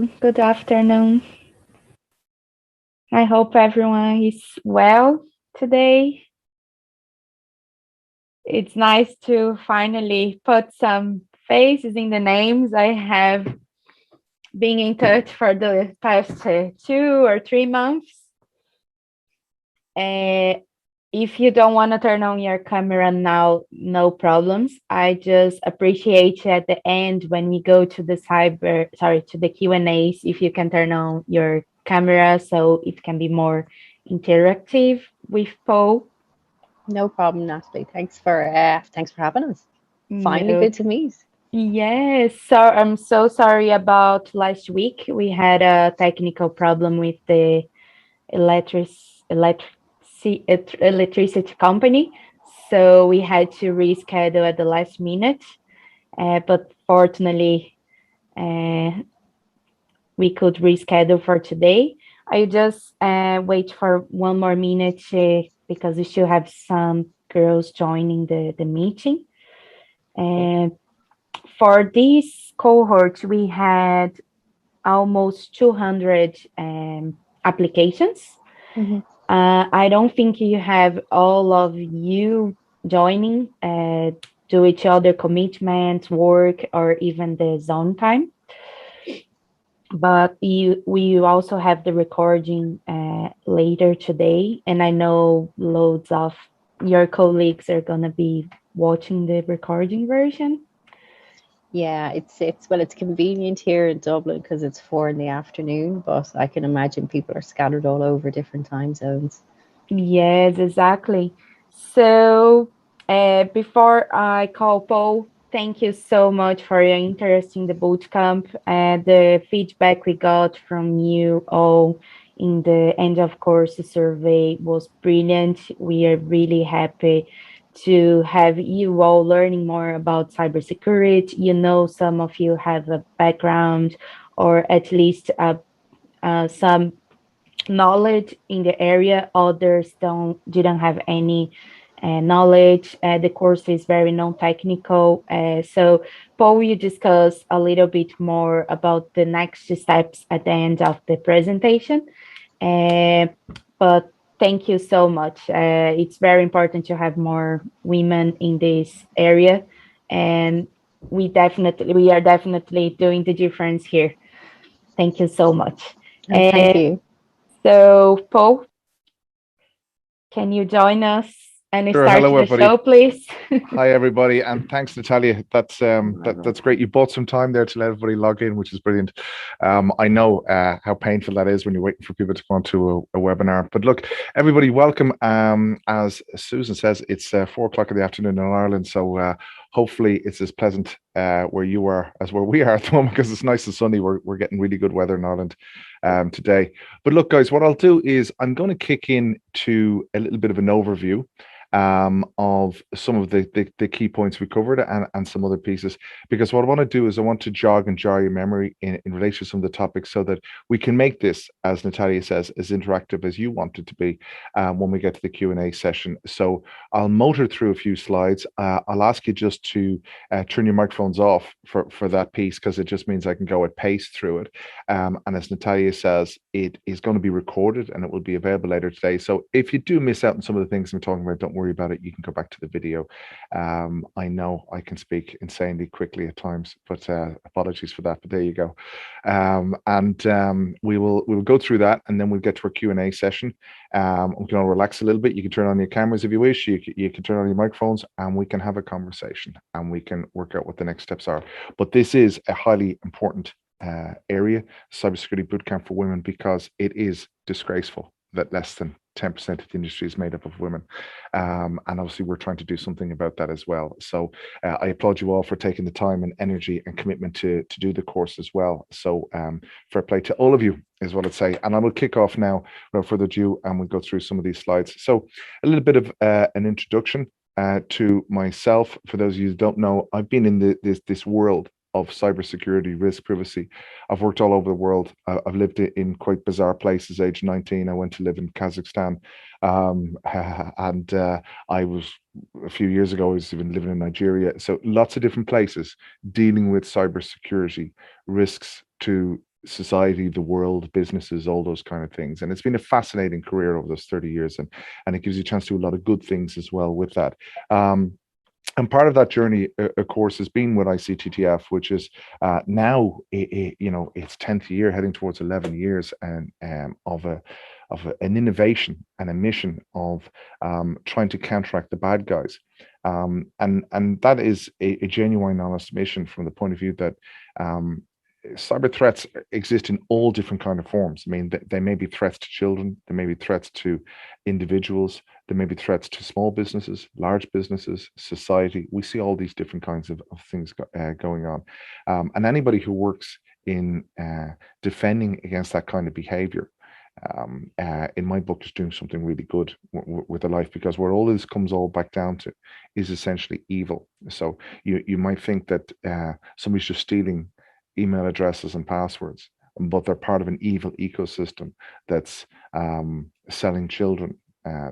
Good afternoon. I hope everyone is well today. It's nice to finally put some faces in the names. I have been in touch for the past 2 or 3 months. Uh, if you don't want to turn on your camera now, no problems. I just appreciate at the end when we go to to the Q&As, if you can turn on your camera so it can be more interactive with Paul. No problem, Natalie. Thanks for having us. Finally, No, good to meet. yes, so I'm so sorry about last week. We had a technical problem with the electric electricity company, so we had to reschedule at the last minute. But fortunately, uh, we could reschedule for today. I just wait for one more minute because we still have some girls joining the meeting. And for this cohort, we had almost 200 applications. Mhm. I don't think you have all of you joining to each other commitments, work, or even the zone time. But we also have the recording later today, and I know loads of your colleagues are gonna be watching the recording version. Yeah, it's convenient here in Dublin because it's 4 in the afternoon, but I can imagine people are scattered all over different time zones. Yes, exactly. So, before I call Paul, thank you so much for your interest in the bootcamp. The feedback we got from you all in the end of course survey was brilliant. We are really happy to have you all learning more about cybersecurity. Some of you have a background or at least some knowledge in the area. Others didn't have any knowledge. The course is very non-technical. So Paul will discuss a little bit more about the next steps at the end of the presentation. Uh, but thank you so much. It's very important to have more women in this area, and we are definitely doing the difference here. Thank you so much. Oh, thank you. So, Paul, can you join us and Sure. start Hello, the everybody. show, please? Hi, everybody, and thanks, Natalia. That's great. You bought some time there to let everybody log in, which is brilliant. I know how painful that is when you're waiting for people to go onto a webinar. But look, everybody, welcome. As Susan says, it's 4 o'clock in the afternoon in Ireland, so hopefully it's as pleasant where you are as where we are at the moment, because it's nice and sunny. We're getting really good weather in Ireland today. But look, guys, what I'll do is I'm going to kick in to a little bit of an overview of some of the key points we covered, and some other pieces, because what I want to do is I want to jog and jar your memory in relation to some of the topics, so that we can make this, as Natalia says, as interactive as you want it to be when we get to the Q&A session. So I'll motor through a few slides. I'll ask you just to turn your microphones off for that piece, because it just means I can go at pace through it. And as Natalia says, it is going to be recorded and it will be available later today. So if you do miss out on some of the things I'm talking about, don't worry about it. You can go back to the video. I know I can speak insanely quickly at times, but apologies for that. But there you go. We will go through that, and then we'll get to our Q&A session. We can all relax a little bit. You can turn on your cameras if you wish. You can turn on your microphones, and we can have a conversation, and we can work out what the next steps are. But this is a highly important area, cybersecurity bootcamp for women, because it is disgraceful that less than 10% of the industry is made up of women. And obviously we're trying to do something about that as well. So I applaud you all for taking the time and energy and commitment to do the course as well. So fair play to all of you is what I'd say. And I will kick off now without further ado, and we'll go through some of these slides. So a little bit of an introduction to myself. For those of you who don't know, I've been in this world of cybersecurity, risk, privacy. I've worked all over the world. I've lived in quite bizarre places. Age 19, I went to live in Kazakhstan, and I was, a few years ago, I was even living in Nigeria. So lots of different places dealing with cybersecurity risks to society, the world, businesses, all those kind of things. And it's been a fascinating career over those 30 years, and it gives you a chance to do a lot of good things as well with that. And part of that journey, of course, has been with ICTTF, which is now, its 10th year, heading towards 11 years, and an innovation and a mission of trying to counteract the bad guys. And that is a genuine, honest mission from the point of view that cyber threats exist in all different kind of forms. I mean, they may be threats to children, they may be threats to individuals, there may be threats to small businesses, large businesses, society. We see all these different kinds of things going on. And anybody who works in defending against that kind of behavior, in my book, is doing something really good with their life, because where all this comes all back down to is essentially evil. So you might think that somebody's just stealing email addresses and passwords, but they're part of an evil ecosystem that's selling children,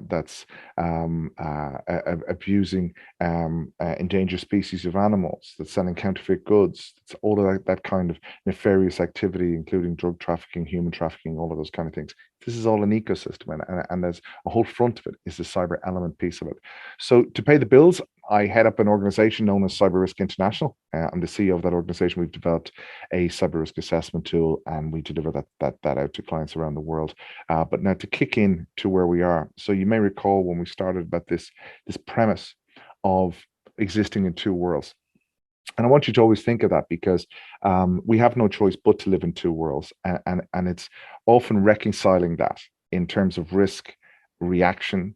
that's abusing endangered species of animals, that's selling counterfeit goods. It's all of that kind of nefarious activity, including drug trafficking, human trafficking, all of those kind of things. This is all an ecosystem, and there's a whole front of it is the cyber element piece of it. So to pay the bills, I head up an organization known as Cyber Risk International. I'm the CEO of that organization. We've developed a cyber risk assessment tool, and we deliver that out to clients around the world. But now to kick in to where we are. So you may recall when we started about this premise of existing in two worlds. And I want you to always think of that, because we have no choice but to live in two worlds. And it's often reconciling that in terms of risk reaction,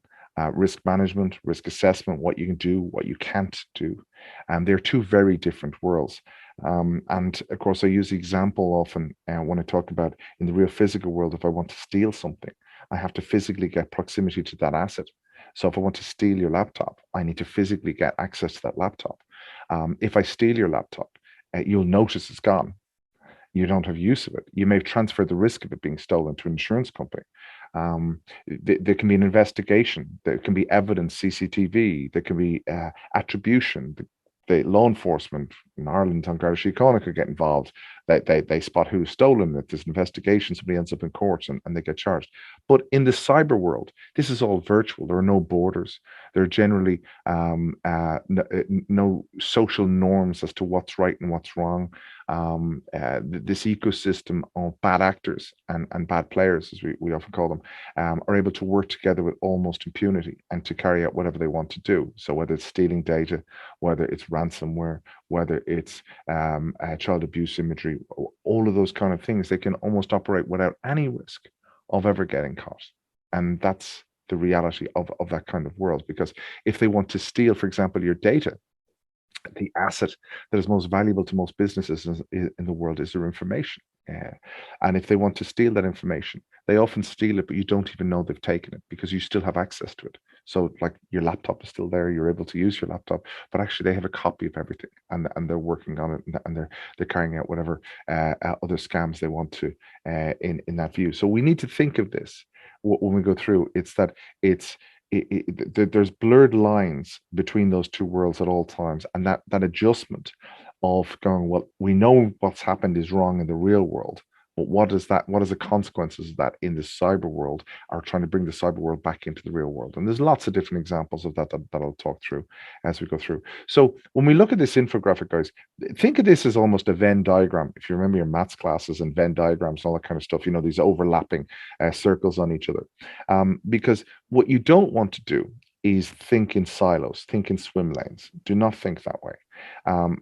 risk management, risk assessment, what you can do, what you can't do. And they're two very different worlds. And of course, I use the example often when I talk about in the real physical world, if I want to steal something, I have to physically get proximity to that asset. So if I want to steal your laptop, I need to physically get access to that laptop. If I steal your laptop, you'll notice it's gone. You don't have use of it. You may have transferred the risk of it being stolen to an insurance company. There can be an investigation. There can be evidence, CCTV. There can be attribution. The law enforcement in Ireland, on Garda Síochána, could get involved. They spot who's stolen it. There's an investigation. Somebody ends up in courts, and they get charged. But in the cyber world, this is all virtual. There are no borders. There are generally no social norms as to what's right and what's wrong. This ecosystem of bad actors and bad players, as we often call them, are able to work together with almost impunity and to carry out whatever they want to do. So whether it's stealing data, whether it's ransomware, whether it's child abuse imagery, all of those kind of things, they can almost operate without any risk of ever getting caught. And that's the reality of that kind of world. Because if they want to steal, for example, your data, the asset that is most valuable to most businesses in the world is their information. And if they want to steal that information, they often steal it, but you don't even know they've taken it, because you still have access to it. So like your laptop is still there, you're able to use your laptop, but actually they have a copy of everything, and they're working on it, and they're carrying out whatever other scams they want to in that view. So we need to think of this when we go through. It's that there's blurred lines between those two worlds at all times, and that adjustment of going, well, we know what's happened is wrong in the real world, but what is the consequences of that in the cyber world, are trying to bring the cyber world back into the real world. And there's lots of different examples of that I'll talk through as we go through. So when we look at this infographic, guys, think of this as almost a Venn diagram. If you remember your maths classes and Venn diagrams and all that kind of stuff, these overlapping circles on each other. Because what you don't want to do is think in silos, think in swim lanes. Do not think that way,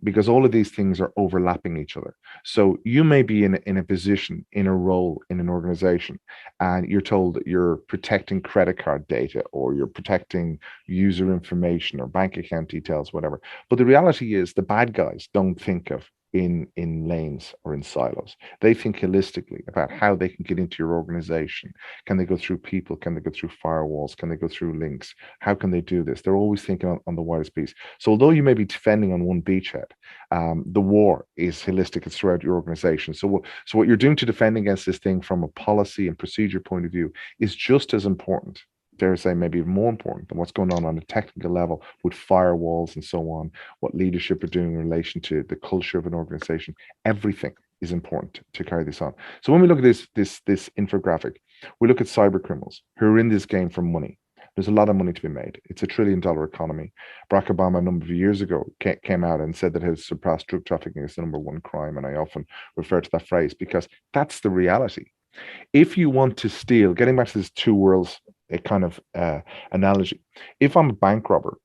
because all of these things are overlapping each other. So you may be in a position, in a role in an organization, and you're told that you're protecting credit card data, or you're protecting user information or bank account details, whatever. But the reality is the bad guys don't think of in lanes or in silos. They think holistically about how they can get into your organization. Can they go through people? Can they go through firewalls? Can they go through links? How can they do this? They're always thinking on the widest piece. So although you may be defending on one beachhead, the war is holistic. It's throughout your organization. So what you're doing to defend against this thing from a policy and procedure point of view is just as important, dare I say, maybe even more important than what's going on a technical level with firewalls and so on, what leadership are doing in relation to the culture of an organization. Everything is important to carry this on. So when we look at this infographic, we look at cyber criminals who are in this game for money. There's a lot of money to be made. It's $1 trillion economy. Barack Obama, a number of years ago, came out and said that it has surpassed drug trafficking as the #1 crime. And I often refer to that phrase because that's the reality. If you want to steal, getting back to this two worlds a kind of analogy, if I'm a bank robber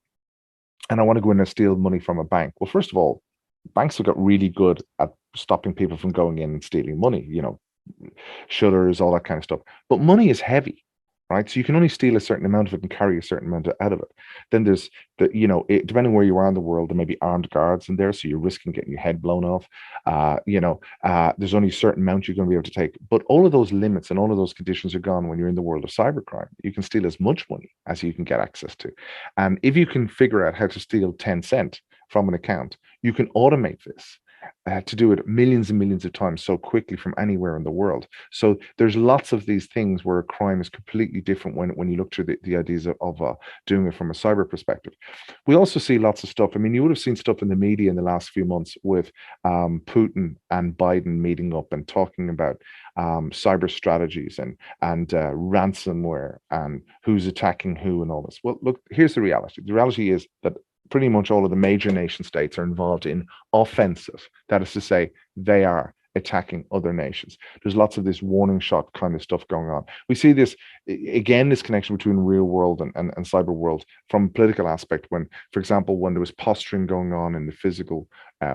and I want to go in and steal money from a bank, well, first of all, banks have got really good at stopping people from going in and stealing money, shutters, all that kind of stuff. But money is heavy, right? So you can only steal a certain amount of it and carry a certain amount out of it. Then there's depending where you are in the world, there may be armed guards in there, so you're risking getting your head blown off. There's only a certain amount you're going to be able to take. But all of those limits and all of those conditions are gone when you're in the world of cybercrime. You can steal as much money as you can get access to. And if you can figure out how to steal 10 cents from an account, you can automate this to do it millions and millions of times so quickly from anywhere in the world. So there's lots of these things where crime is completely different when you look through the ideas of doing it from a cyber perspective. We also see lots of stuff. I mean, you would have seen stuff in the media in the last few months with Putin and Biden meeting up and talking about cyber strategies and ransomware and who's attacking who and all this. Well, look, here's the reality. The reality is that pretty much all of the major nation states are involved in offensive. That is to say, they are attacking other nations. There's lots of this warning shot kind of stuff going on. We see this, again, this connection between real world and cyber world from a political aspect when, for example, when there was posturing going on in the physical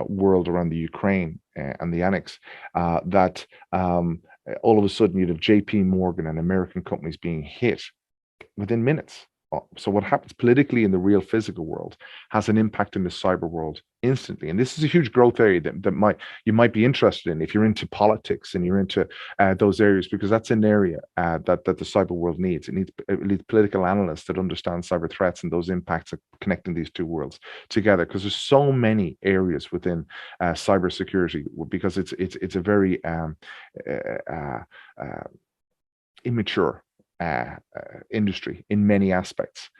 world around the Ukraine and the annex, that all of a sudden you'd have JP Morgan and American companies being hit within minutes. So what happens politically in the real physical world has an impact in the cyber world instantly. And this is a huge growth area that you might be interested in if you're into politics and you're into those areas, because that's an area that the cyber world needs. It needs political analysts that understand cyber threats and those impacts of connecting these two worlds together, because there's so many areas within cybersecurity, because it's a very immature industry in many aspects.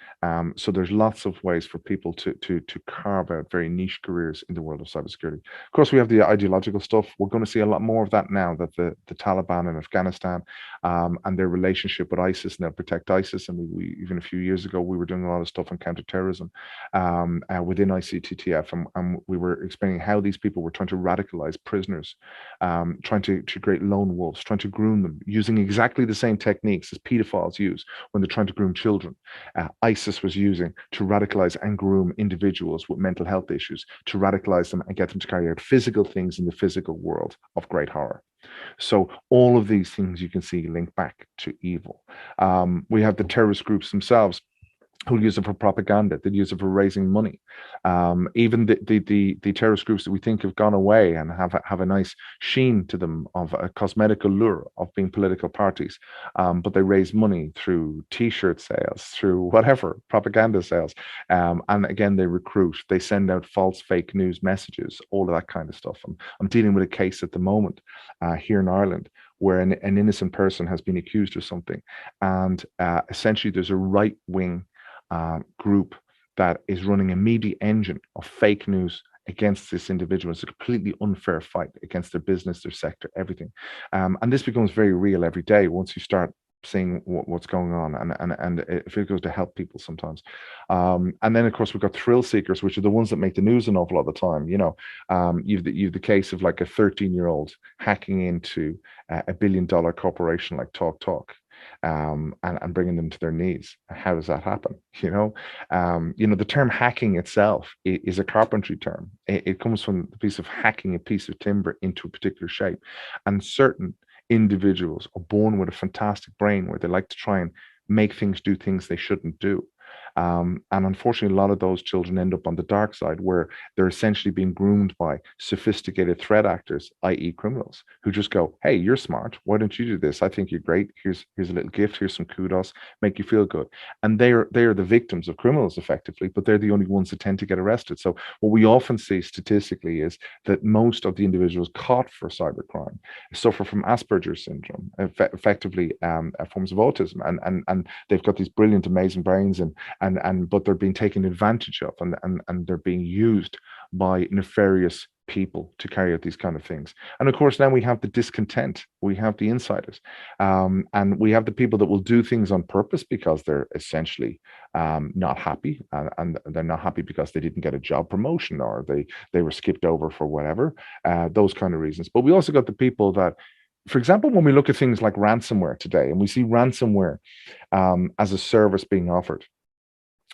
So there's lots of ways for people to carve out very niche careers in the world of cybersecurity. Of course, we have the ideological stuff. We're going to see a lot more of that now that the Taliban in Afghanistan and their relationship with ISIS, and they'll protect ISIS. And we even a few years ago, we were doing a lot of stuff on counterterrorism within ICTTF, and we were explaining how these people were trying to radicalize prisoners, trying to create lone wolves, trying to groom them using exactly the same techniques as pedophiles use when they're trying to groom children. ISIS was using to radicalize and groom individuals with mental health issues, to radicalize them and get them to carry out physical things in the physical world of great horror. So all of these things you can see link back to evil. We have the terrorist groups themselves who use it for propaganda, they use it for raising money. Even the terrorist groups that we think have gone away and have a nice sheen to them of a cosmetic allure of being political parties, but they raise money through T-shirt sales, through whatever, propaganda sales. And again, they recruit, they send out false fake news messages, all of that kind of stuff. I'm dealing with a case at the moment here in Ireland where an innocent person has been accused of something. And essentially there's a right-wing group that is running a media engine of fake news against this individual. It's a completely unfair fight against their business, their sector, everything. And this becomes very real every day once you start seeing what's going on, and it feels good to help people sometimes. And then of course we've got thrill seekers, which are the ones that make the news an awful lot of the time. You've the case of like a 13-year-old hacking into a $1 billion corporation like TalkTalk. And bringing them to their knees. How does that happen? The term hacking itself is a carpentry term. It comes from the piece of hacking a piece of timber into a particular shape. And certain individuals are born with a fantastic brain where they like to try and make things do things they shouldn't do. And unfortunately, a lot of those children end up on the dark side where they're essentially being groomed by sophisticated threat actors, i.e. criminals, who just go, hey, you're smart. Why don't you do this? I think you're great. Here's a little gift. Here's some kudos. Make you feel good. And they are the victims of criminals effectively, but they're the only ones that tend to get arrested. So what we often see statistically is that most of the individuals caught for cybercrime suffer from Asperger's syndrome, effectively forms of autism. And they've got these brilliant, amazing brains but they're being taken advantage of and they're being used by nefarious people to carry out these kind of things. And of course, now we have the discontent, we have the insiders, and we have the people that will do things on purpose because they're essentially not happy, and they're not happy because they didn't get a job promotion, or they were skipped over for whatever, those kind of reasons. But we also got the people that, for example, when we look at things like ransomware today, and we see ransomware as a service being offered.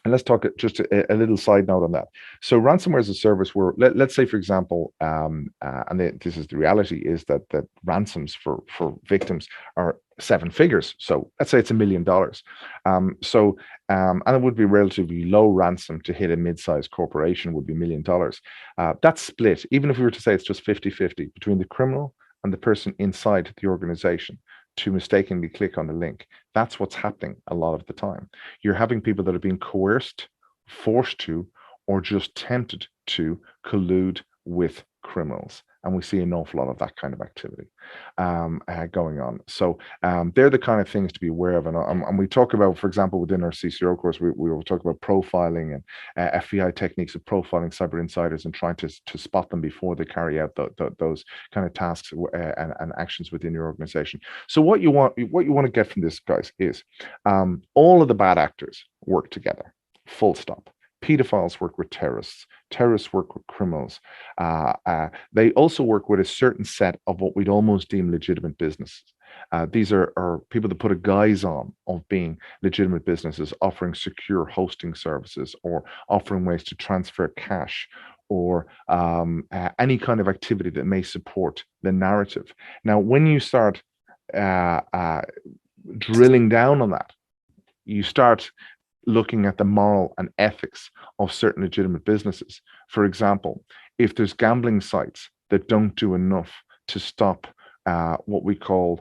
And let's talk just a little side note on that. So ransomware as a service, where let's say, for example, this is the reality, is that ransoms for victims are seven figures. So let's say it's $1 million. And it would be relatively low ransom to hit a mid-sized corporation would be $1 million. That's split. Even if we were to say it's just 50-50 between the criminal and the person inside the organization to mistakenly click on the link. That's what's happening a lot of the time. You're having people that are being coerced, forced to, or just tempted to collude with criminals. And we see an awful lot of that kind of activity going on. So they're the kind of things to be aware of. And we talk about, for example, within our CCO course, we will talk about profiling and FBI techniques of profiling cyber insiders and trying to spot them before they carry out those kind of tasks and actions within your organization. So what you want to get from this, guys, is all of the bad actors work together, full stop. Pedophiles work with terrorists. Terrorists work with criminals. They also work with a certain set of what we'd almost deem legitimate businesses. These are people that put a guise on of being legitimate businesses, offering secure hosting services or offering ways to transfer cash or any kind of activity that may support the narrative. Now, when you start drilling down on that, you start looking at the moral and ethics of certain legitimate businesses. For example, if there's gambling sites that don't do enough to stop what we call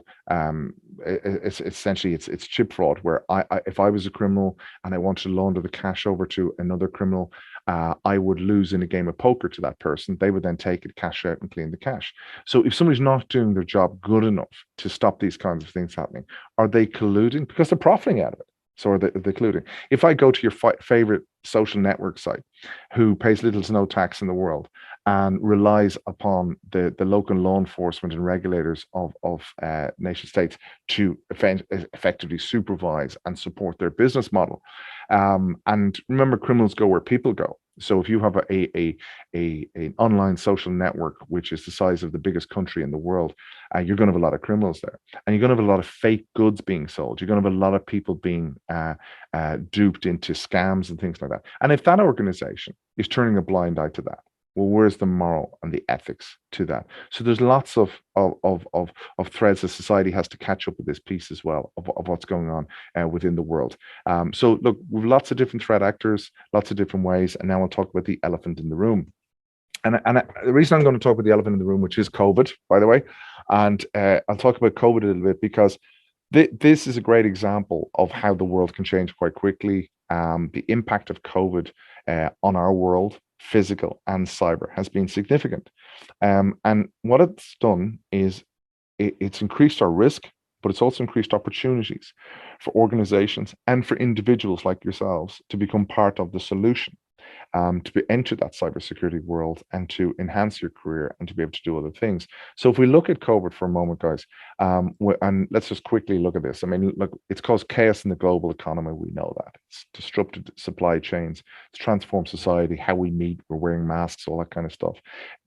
it's essentially it's chip fraud, where if I was a criminal and I wanted to launder the cash over to another criminal, I would lose in a game of poker to that person. They would then take it, cash out, and clean the cash. So if somebody's not doing their job good enough to stop these kinds of things happening, are they colluding? Because they're profiting out of it. So are they colluding? If I go to your favorite social network site, who pays little to no tax in the world and relies upon the local law enforcement and regulators of nation states to effectively supervise and support their business model. And remember, criminals go where people go. So if you have an online social network, which is the size of the biggest country in the world, you're going to have a lot of criminals there. And you're going to have a lot of fake goods being sold. You're going to have a lot of people being duped into scams and things like that. And if that organization is turning a blind eye to that, well, where's the moral and the ethics to that? So there's lots of threads that society has to catch up with this piece as well of what's going on within the world. So look, we've lots of different threat actors, lots of different ways, and now we'll talk about the elephant in the room. And the reason I'm going to talk about the elephant in the room, which is COVID, by the way, and I'll talk about COVID a little bit because this is a great example of how the world can change quite quickly. The impact of COVID on our world, physical and cyber, has been significant. And what it's done is it's increased our risk, but it's also increased opportunities for organizations and for individuals like yourselves to become part of the solution. To enter that cybersecurity world and to enhance your career and to be able to do other things. So if we look at COVID for a moment, guys, and let's just quickly look at this. I mean, look, it's caused chaos in the global economy. We know that. It's disrupted supply chains. It's transformed society, how we meet, we're wearing masks, all that kind of stuff.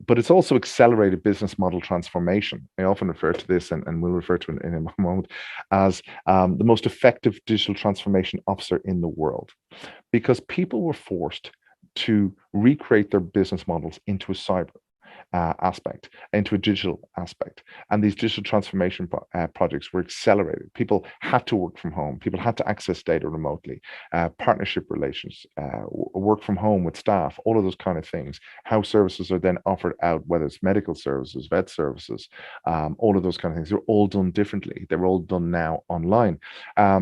But it's also accelerated business model transformation. I often refer to this, and we'll refer to it in a moment, as the most effective digital transformation officer in the world. Because people were forced to recreate their business models into a cyber aspect, into a digital aspect. And these digital transformation projects were accelerated. People had to work from home. People had to access data remotely, partnership relations, work from home with staff, all of those kind of things. How services are then offered out, whether it's medical services, vet services, all of those kind of things, they're all done differently. They're all done now online.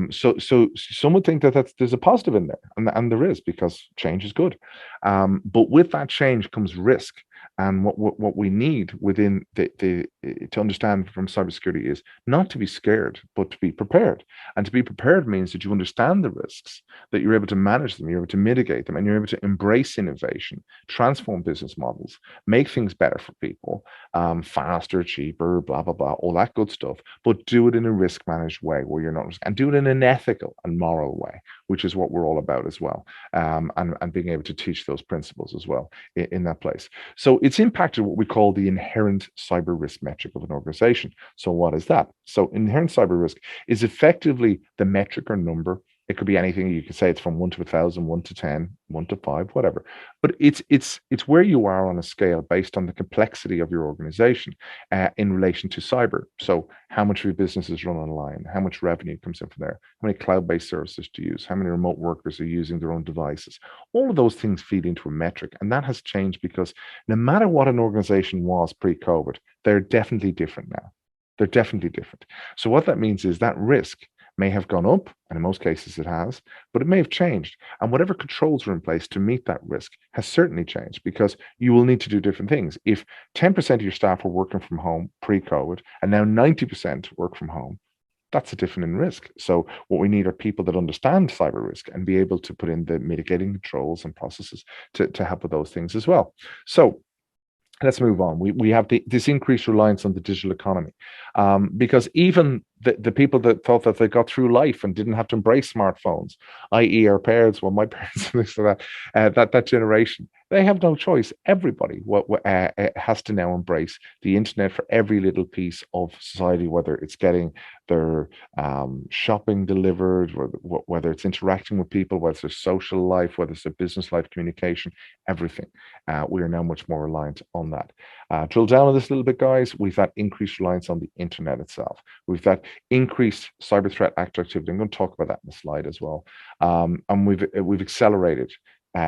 So some would think that there's a positive in there, and there is, because change is good. But with that change comes risk. And what we need within the to understand from cybersecurity is not to be scared, but to be prepared. And to be prepared means that you understand the risks, that you're able to manage them, you're able to mitigate them, and you're able to embrace innovation, transform business models, make things better for people, faster, cheaper, blah blah blah, all that good stuff. But do it in a risk managed way where you're not, and do it in an ethical and moral way, which is what we're all about as well. And being able to teach those principles as well in that place. So it's impacted what we call the inherent cyber risk metric of an organization. So what is that? So inherent cyber risk is effectively the metric or number. It could be anything. You could say it's from 1 to 1,000, 1 to 10, 1 to 5, whatever. But it's where you are on a scale based on the complexity of your organization in relation to cyber. So how much of your business is run online? How much revenue comes in from there? How many cloud-based services do you use? How many remote workers are using their own devices? All of those things feed into a metric, and that has changed because no matter what an organization was pre-COVID, they're definitely different now. They're definitely different. So what that means is that risk may have gone up, and in most cases it has, but it may have changed. And whatever controls are in place to meet that risk has certainly changed because you will need to do different things. If 10% of your staff were working from home pre-COVID and now 90% work from home, that's a different in risk. So what we need are people that understand cyber risk and be able to put in the mitigating controls and processes to help with those things as well. So let's move on. We have this increased reliance on the digital economy because even the people that thought that they got through life and didn't have to embrace smartphones, i.e., our parents, well, my parents, things like that generation, they have no choice. Everybody has to now embrace the internet for every little piece of society, whether it's getting their shopping delivered, whether it's interacting with people, whether it's their social life, whether it's their business life, communication, everything. We are now much more reliant on that. Drill down on this a little bit, guys. We've had increased reliance on the internet itself. We've had increased cyber threat activity. I'm going to talk about that in the slide as well. And we've accelerated.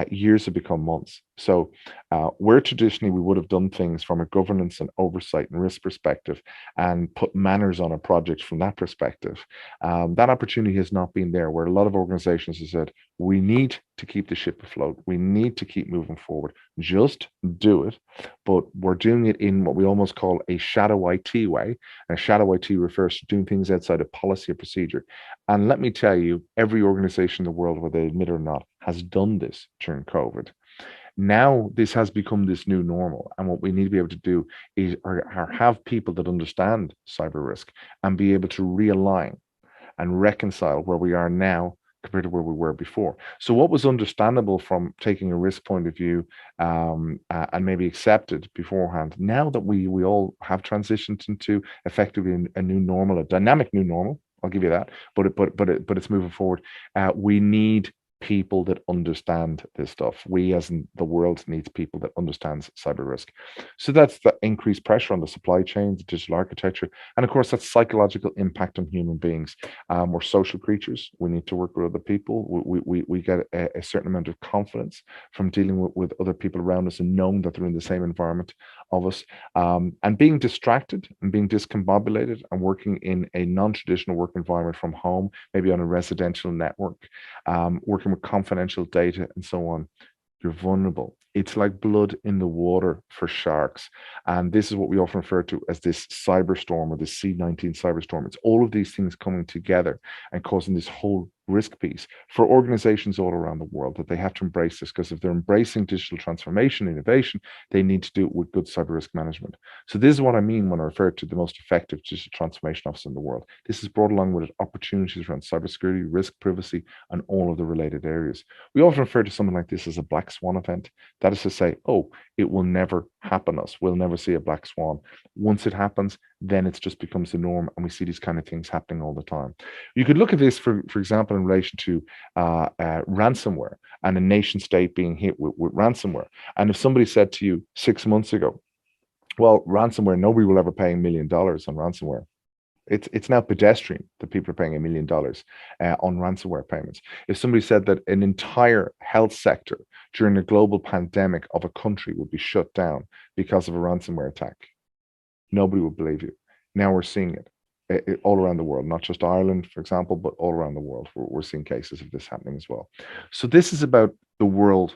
Years have become months. So where traditionally we would have done things from a governance and oversight and risk perspective and put manners on a project from that perspective, that opportunity has not been there, where a lot of organizations have said, we need to keep the ship afloat. We need to keep moving forward. Just do it. But we're doing it in what we almost call a shadow IT way. And shadow IT refers to doing things outside of policy or procedure. And let me tell you, every organization in the world, whether they admit it or not, has done this during COVID. Now this has become this new normal, and what we need to be able to do is have people that understand cyber risk and be able to realign and reconcile where we are now compared to where we were before. So what was understandable from taking a risk point of view and maybe accepted beforehand, now that we all have transitioned into effectively a new normal, a dynamic new normal, I'll give you that, but it's moving forward. We need people that understand this stuff. We, as in the world, needs people that understands cyber risk. So that's the increased pressure on the supply chain, the digital architecture, and of course that's psychological impact on human beings. We're social creatures. We need to work with other people. We get a certain amount of confidence from dealing with other people around us and knowing that they're in the same environment of us. And being distracted and being discombobulated and working in a non-traditional work environment from home, maybe on a residential network, working with confidential data and so on, you're vulnerable. It's like blood in the water for sharks. And this is what we often refer to as this cyberstorm or the C-19 cyberstorm. It's all of these things coming together and causing this whole risk piece for organizations all around the world, that they have to embrace this, because if they're embracing digital transformation, innovation, they need to do it with good cyber risk management. So this is what I mean when I refer to the most effective digital transformation office in the world. This is brought along with it opportunities around cybersecurity, risk, privacy, and all of the related areas. We often refer to something like this as a black swan event. That is to say, oh, it will never happen us. We'll never see a black swan. Once it happens, then it just becomes the norm, and we see these kind of things happening all the time. You could look at this, for example, in relation to ransomware and a nation state being hit with ransomware. And if somebody said to you 6 months ago, well, ransomware, nobody will ever pay $1 million on ransomware. It's now pedestrian that people are paying $1 million on ransomware payments. If somebody said that an entire health sector during a global pandemic of a country would be shut down because of a ransomware attack, nobody would believe you. Now we're seeing it all around the world, not just Ireland, for example, but all around the world. We're seeing cases of this happening as well. So this is about the world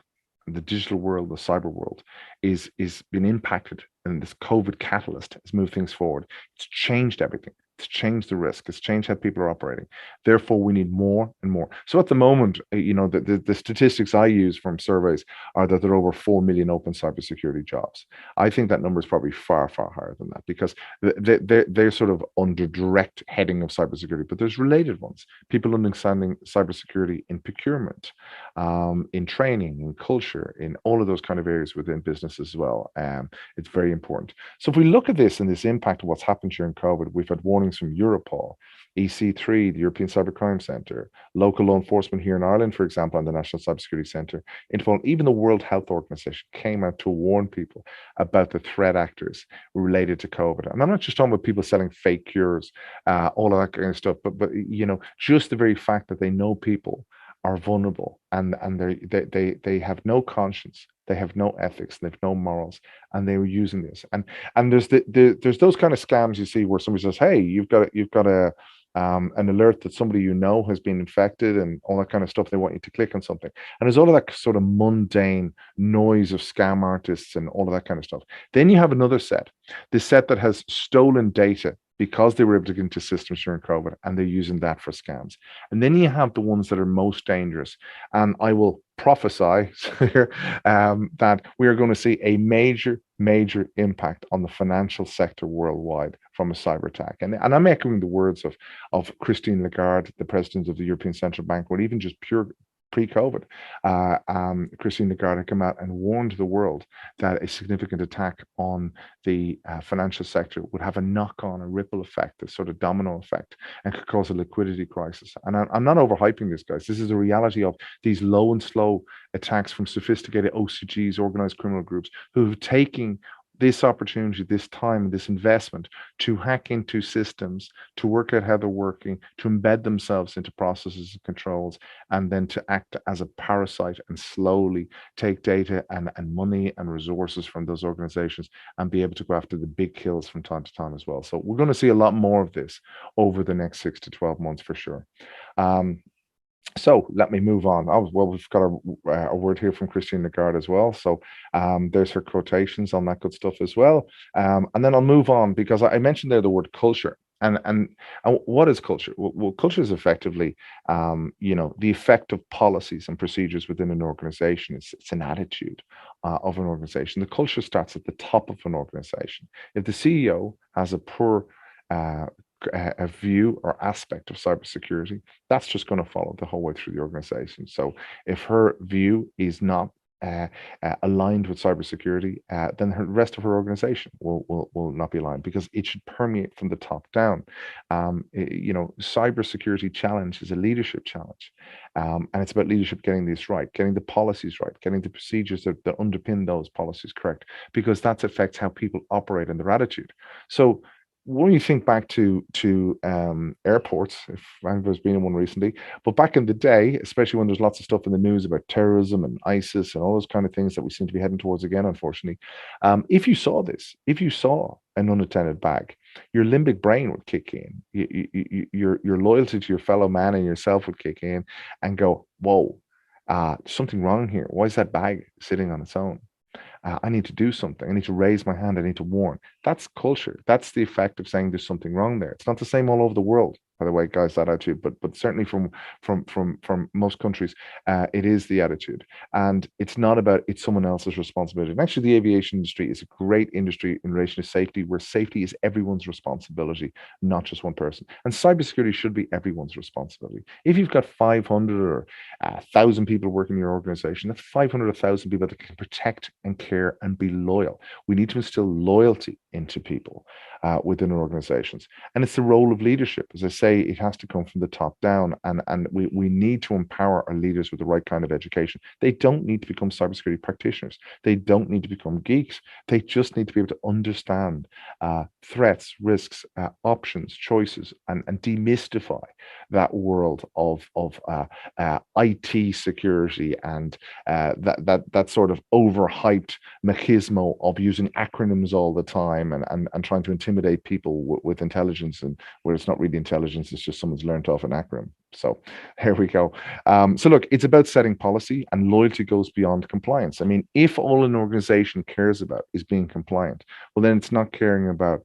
and the digital world, the cyber world, is been impacted, and this COVID catalyst has moved things forward. It's changed everything. It's changed the risk. It's changed how people are operating. Therefore, we need more and more. So at the moment, the statistics I use from surveys are that there are over 4 million open cybersecurity jobs. I think that number is probably far, far higher than that, because they're sort of under direct heading of cybersecurity, but there's related ones. People understanding cybersecurity in procurement, in training, in culture, in all of those kind of areas within business as well. It's very important. So if we look at this and this impact of what's happened during COVID, we've had warnings from Europol, EC3, the European Cybercrime Centre, local law enforcement here in Ireland, for example, and the National Cybersecurity Centre. Interpol, even the World Health Organization came out to warn people about the threat actors related to COVID. And I'm not just talking about people selling fake cures, all of that kind of stuff, but just the very fact that they know people are vulnerable, and they have no conscience, they have no ethics, they have no morals, and they were using this. And there's those kind of scams you see where somebody says, "Hey, you've got an alert that somebody has been infected," and all that kind of stuff. They want you to click on something, and there's all of that sort of mundane noise of scam artists and all of that kind of stuff. Then you have another set, the set that has stolen data because they were able to get into systems during COVID, and they're using that for scams. And then you have the ones that are most dangerous. And I will prophesy here that we are going to see a major, major impact on the financial sector worldwide from a cyber attack. And I'm echoing the words of Christine Lagarde, the president of the European Central Bank, or even just pure pre-COVID, Christine Lagarde had come out and warned the world that a significant attack on the financial sector would have a knock-on, a ripple effect, a sort of domino effect, and could cause a liquidity crisis. And I'm not overhyping this, guys. This is the reality of these low and slow attacks from sophisticated OCGs, organized criminal groups, who have taken this opportunity, this time, this investment to hack into systems, to work out how they're working, to embed themselves into processes and controls, and then to act as a parasite and slowly take data and money and resources from those organizations and be able to go after the big kills from time to time as well. So we're going to see a lot more of this over the next 6 to 12 months for sure. So let me move on. Well, we've got a word here from Christine Lagarde as well. So there's her quotations on that good stuff as well. And then I'll move on, because I mentioned there the word culture. And what is culture? Well, culture is effectively, the effect of policies and procedures within an organization. It's an attitude of an organization. The culture starts at the top of an organization. If the CEO has a poor a view or aspect of cybersecurity, that's just going to follow the whole way through the organization. So if her view is not aligned with cybersecurity, then the rest of her organization will not be aligned, because it should permeate from the top down. Cybersecurity challenge is a leadership challenge, and it's about leadership getting this right, getting the policies right, getting the procedures that underpin those policies correct, because that affects how people operate and their attitude. So when you think back to airports, if anyone's been in one recently, but back in the day, especially when there's lots of stuff in the news about terrorism and ISIS and all those kind of things that we seem to be heading towards again, unfortunately, if you saw an unattended bag, your limbic brain would kick in. Your loyalty to your fellow man and yourself would kick in and go, whoa, something wrong here. Why is that bag sitting on its own? I need to do something. I need to raise my hand. I need to warn. That's culture. That's the effect of saying there's something wrong there. It's not the same all over the world, by the way, guys, that attitude, but certainly from most countries, it is the attitude. And it's not about it's someone else's responsibility. And actually, the aviation industry is a great industry in relation to safety, where safety is everyone's responsibility, not just one person. And cybersecurity should be everyone's responsibility. If you've got 500 or 1,000 people working in your organization, that's 500 or 1,000 people that can protect and care and be loyal. We need to instill loyalty into people within our organizations. And it's the role of leadership. As I say, it has to come from the top down, and we need to empower our leaders with the right kind of education. They don't need to become cybersecurity practitioners. They don't need to become geeks. They just need to be able to understand threats, risks, options, choices, and demystify that world of IT security and that sort of overhyped machismo of using acronyms all the time and trying to intimidate people with intelligence, and where it's not really intelligence, it's just someone's learned off an acronym. So here we go. So look, it's about setting policy, and loyalty goes beyond compliance. I mean, if all an organization cares about is being compliant, well, then it's not caring about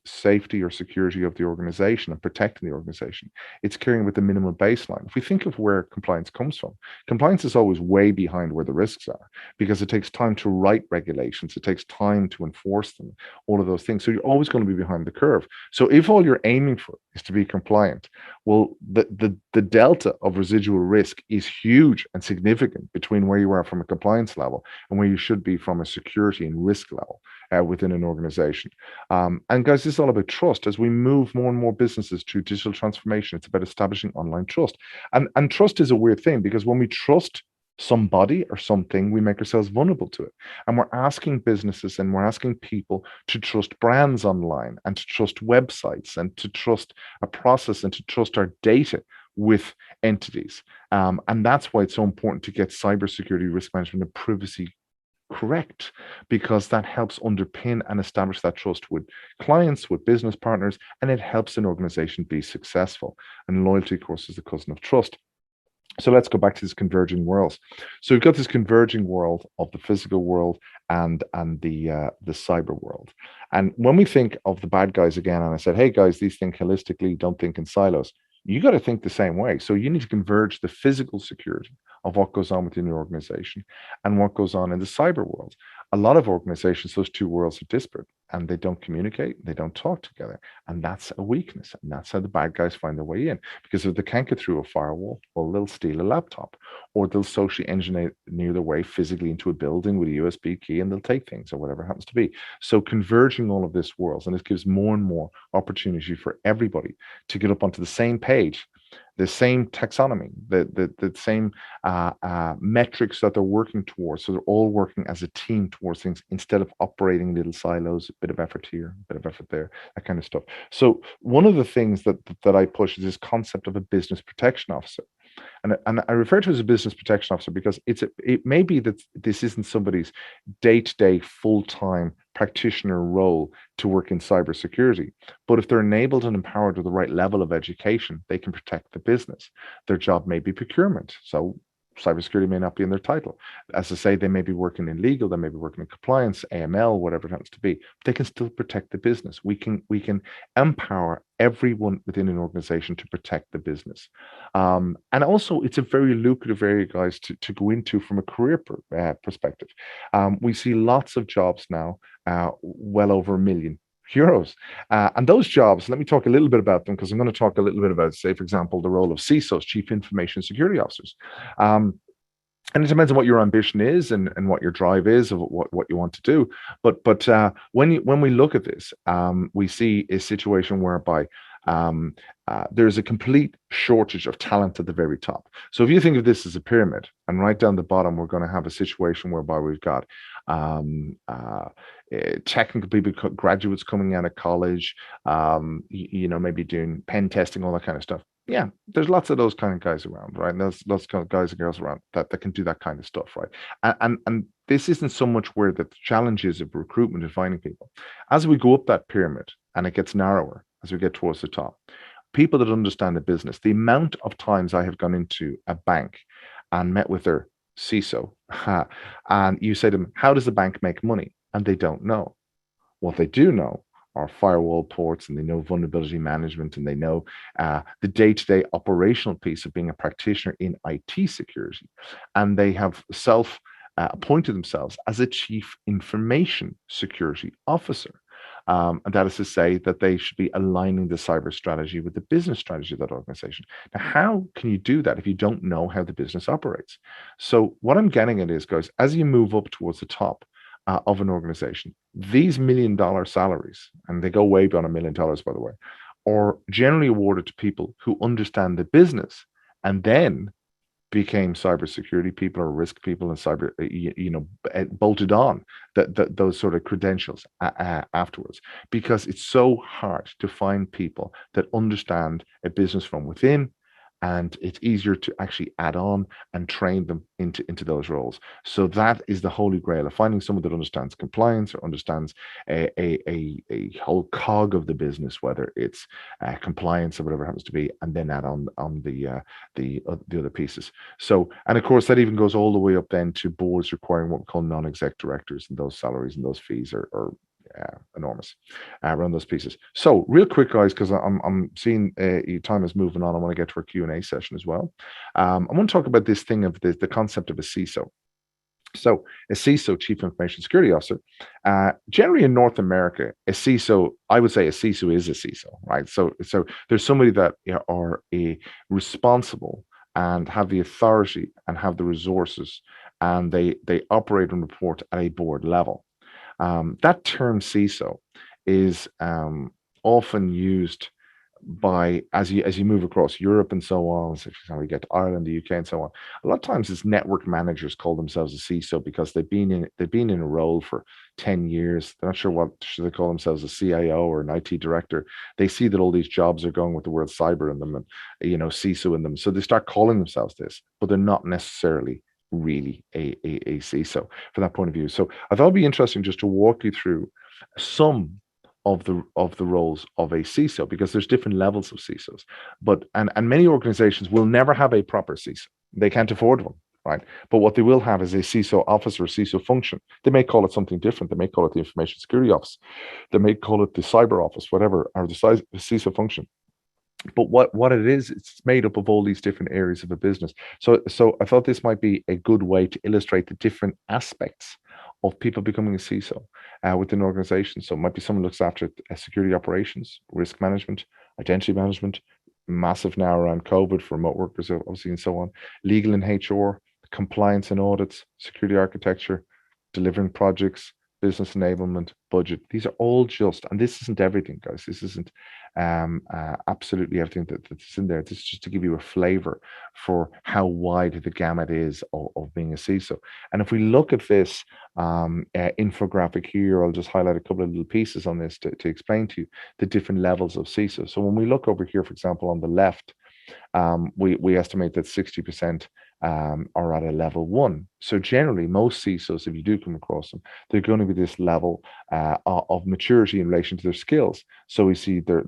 safety or security of the organization and protecting the organization. It's caring about the minimum baseline. If we think of where compliance comes from, compliance is always way behind where the risks are because it takes time to write regulations, it takes time to enforce them, all of those things. So you're always going to be behind the curve. So if all you're aiming for is to be compliant, well, the delta of residual risk is huge and significant between where you are from a compliance level and where you should be from a security and risk level within an organization. And guys, this is all about trust. As we move more and more businesses through digital transformation, it's about establishing online trust. And trust is a weird thing because when we trust somebody or something, we make ourselves vulnerable to it. And we're asking businesses and we're asking people to trust brands online and to trust websites and to trust a process and to trust our data with entities. And that's why it's so important to get cybersecurity, risk management, and privacy correct, because that helps underpin and establish that trust with clients, with business partners, and it helps an organization be successful. And loyalty, of course, is the cousin of trust. So let's go back to this converging worlds. So we've got this converging world of the physical world and the cyber world. And when we think of the bad guys again, and I said, hey guys, these think holistically, don't think in silos. You got to think the same way. So you need to converge the physical security of what goes on within your organization and what goes on in the cyber world. A lot of organizations, those two worlds are disparate and they don't communicate, they don't talk together. And that's a weakness. And that's how the bad guys find their way in. Because if they can't get through a firewall, well, they'll steal a laptop or they'll socially engineer their way physically into a building with a USB key and they'll take things or whatever it happens to be. So converging all of this worlds, and it gives more and more opportunity for everybody to get up onto the same page, the same taxonomy, the same metrics that they're working towards. So they're all working as a team towards things instead of operating little silos, a bit of effort here, a bit of effort there, that kind of stuff. So one of the things that I push is this concept of a business protection officer. And I refer to it as a business protection officer because it may be that this isn't somebody's day-to-day full-time practitioner role to work in cybersecurity. But if they're enabled and empowered with the right level of education, they can protect the business. Their job may be procurement. So cybersecurity may not be in their title. As I say, they may be working in legal, they may be working in compliance, AML, whatever it happens to be. They can still protect the business. We can empower everyone within an organization to protect the business. And also, it's a very lucrative area, guys, to go into from a career perspective. We see lots of jobs now, well over €1 million. And those jobs, let me talk a little bit about them because I'm going to talk a little bit about, say, for example, the role of CISOs, Chief Information Security Officers. And it depends on what your ambition is and what your drive is of what you want to do. But when we look at this, we see a situation whereby there's a complete shortage of talent at the very top. So if you think of this as a pyramid, and right down the bottom, we're going to have a situation whereby we've got technical people, graduates coming out of college, maybe doing pen testing, all that kind of stuff. Yeah, there's lots of those kind of guys around, right? And there's lots of guys and girls around that can do that kind of stuff, right? And this isn't so much where the challenges of recruitment and finding people. As we go up that pyramid and it gets narrower, as we get towards the top, people that understand the business, the amount of times I have gone into a bank and met with their CISO, and you say to them, how does the bank make money? And they don't know. What they do know are firewall ports, and they know vulnerability management, and they know the day-to-day operational piece of being a practitioner in IT security. And they have appointed themselves as a chief information security officer. And that is to say that they should be aligning the cyber strategy with the business strategy of that organization. Now, how can you do that if you don't know how the business operates? So what I'm getting at is, guys, as you move up towards the top of an organization, these $1 million salaries, and they go way beyond $1 million, by the way, are generally awarded to people who understand the business and then became cybersecurity people or risk people and cyber, bolted on those sort of credentials afterwards, because it's so hard to find people that understand a business from within and it's easier to actually add on and train them into those roles. So that is the holy grail of finding someone that understands compliance or understands a whole cog of the business, whether it's compliance or whatever it happens to be, and then add on the other pieces. So, and of course, that even goes all the way up then to boards requiring what we call non-exec directors, and those salaries and those fees are enormous around those pieces. So, real quick, guys, because I'm seeing your time is moving on. I want to get to our Q&A session as well. I want to talk about this thing of the concept of a CISO. So, a CISO, Chief Information Security Officer, generally in North America, a CISO, I would say a CISO is a CISO, right? So there's somebody that are responsible and have the authority and have the resources, and they operate and report at a board level. That term CISO is often used by as you move across Europe and so on. So we get to Ireland, the UK, and so on. A lot of times, it's network managers call themselves a CISO because they've been in a role for 10 years. They're not sure what should they call themselves, a CIO or an IT director. They see that all these jobs are going with the word cyber in them and CISO in them, so they start calling themselves this, but they're not necessarily really a CISO from that point of view. So I thought it'd be interesting just to walk you through some of the roles of a CISO, because there's different levels of CISOs, but and many organizations will never have a proper CISO. They can't afford one, right? But what they will have is a CISO office or a CISO function. They may call it something different. They may call it the Information Security Office. They may call it the Cyber Office, whatever, or the CISO function. But what it is, it's made up of all these different areas of a business. So I thought this might be a good way to illustrate the different aspects of people becoming a CISO within an organization. So it might be someone who looks after security operations, risk management, identity management, massive now around COVID for remote workers, obviously, and so on, legal and HR, compliance and audits, security architecture, delivering projects, business enablement, budget. These are all just, and this isn't everything, guys. This isn't absolutely everything that's in there. This is just to give you a flavor for how wide the gamut is of being a CISO. And if we look at this infographic here, I'll just highlight a couple of little pieces on this to explain to you the different levels of CISO. So when we look over here, for example, on the left, we estimate that 60% are at a level 1. So generally, most CISOs, if you do come across them, they're going to be this level of maturity in relation to their skills. So we see their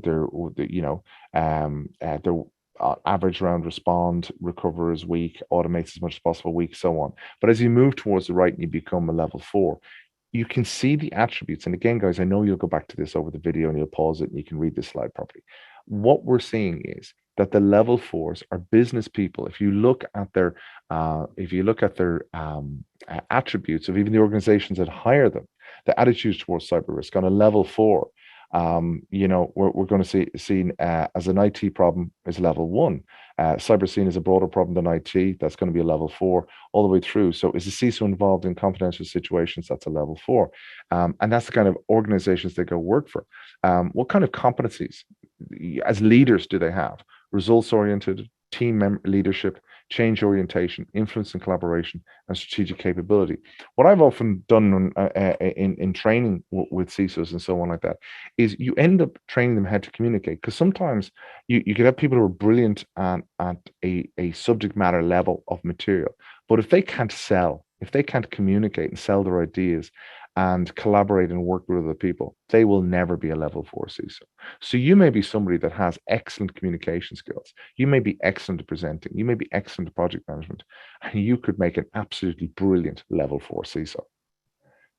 average round respond, recover is weak, automates as much as possible weak, so on. But as you move towards the right and you become a level 4, you can see the attributes. And again, guys, I know you'll go back to this over the video and you'll pause it and you can read this slide properly. What we're seeing is that the level 4s are business people. If you look at their attributes of even the organizations that hire them, the attitudes towards cyber risk on a level 4, we're going to see seen as an IT problem is level 1. Cyber seen as a broader problem than IT. That's going to be a level 4 all the way through. So is the CISO involved in confidential situations? That's a level 4. And that's the kind of organizations they go work for. What kind of competencies as leaders do they have? Results oriented, team leadership, change orientation, influence and collaboration, and strategic capability. What I've often done in training with CISOs and so on like that is you end up training them how to communicate, because sometimes you could have people who are brilliant at a subject matter level of material, but if they can't sell, if they can't communicate and sell their ideas and collaborate and work with other people, they will never be a level 4 CISO. So you may be somebody that has excellent communication skills. You may be excellent at presenting. You may be excellent at project management, and you could make an absolutely brilliant level 4 CISO.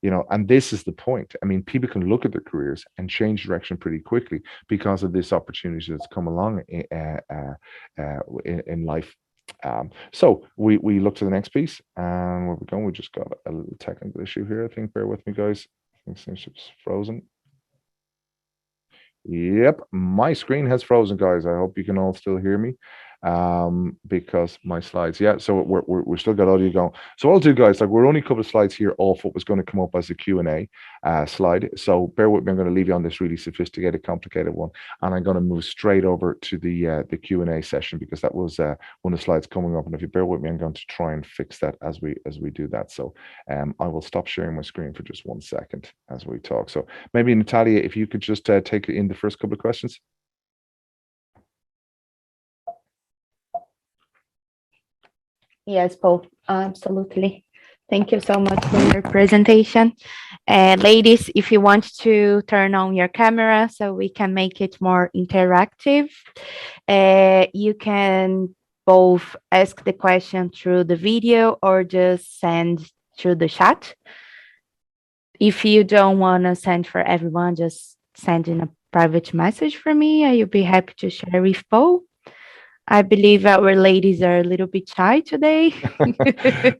And this is the point. I mean, people can look at their careers and change direction pretty quickly because of this opportunity that's come along in life. So we look to the next piece, and where we're going, we just got a little technical issue here. I think, bear with me, guys. I think it's frozen. Yep, my screen has frozen, guys. I hope you can all still hear me. Because my slides, yeah, so we're still got audio going. So what I'll do, guys, like we're only a couple of slides here off what was going to come up as a Q&A slide. So bear with me. I'm going to leave you on this really sophisticated, complicated one, and I'm going to move straight over to the Q&A session, because that was one of the slides coming up. And if you bear with me, I'm going to try and fix that as we do that. So I will stop sharing my screen for just 1 second as we talk. So maybe Natalia, if you could just take in the first couple of questions. Yes, Paul, absolutely. Thank you so much for your presentation. Ladies, if you want to turn on your camera so we can make it more interactive, you can both ask the question through the video or just send through the chat. If you don't want to send for everyone, just send in a private message for me. I'll be happy to share with Paul. I believe our ladies are a little bit shy today.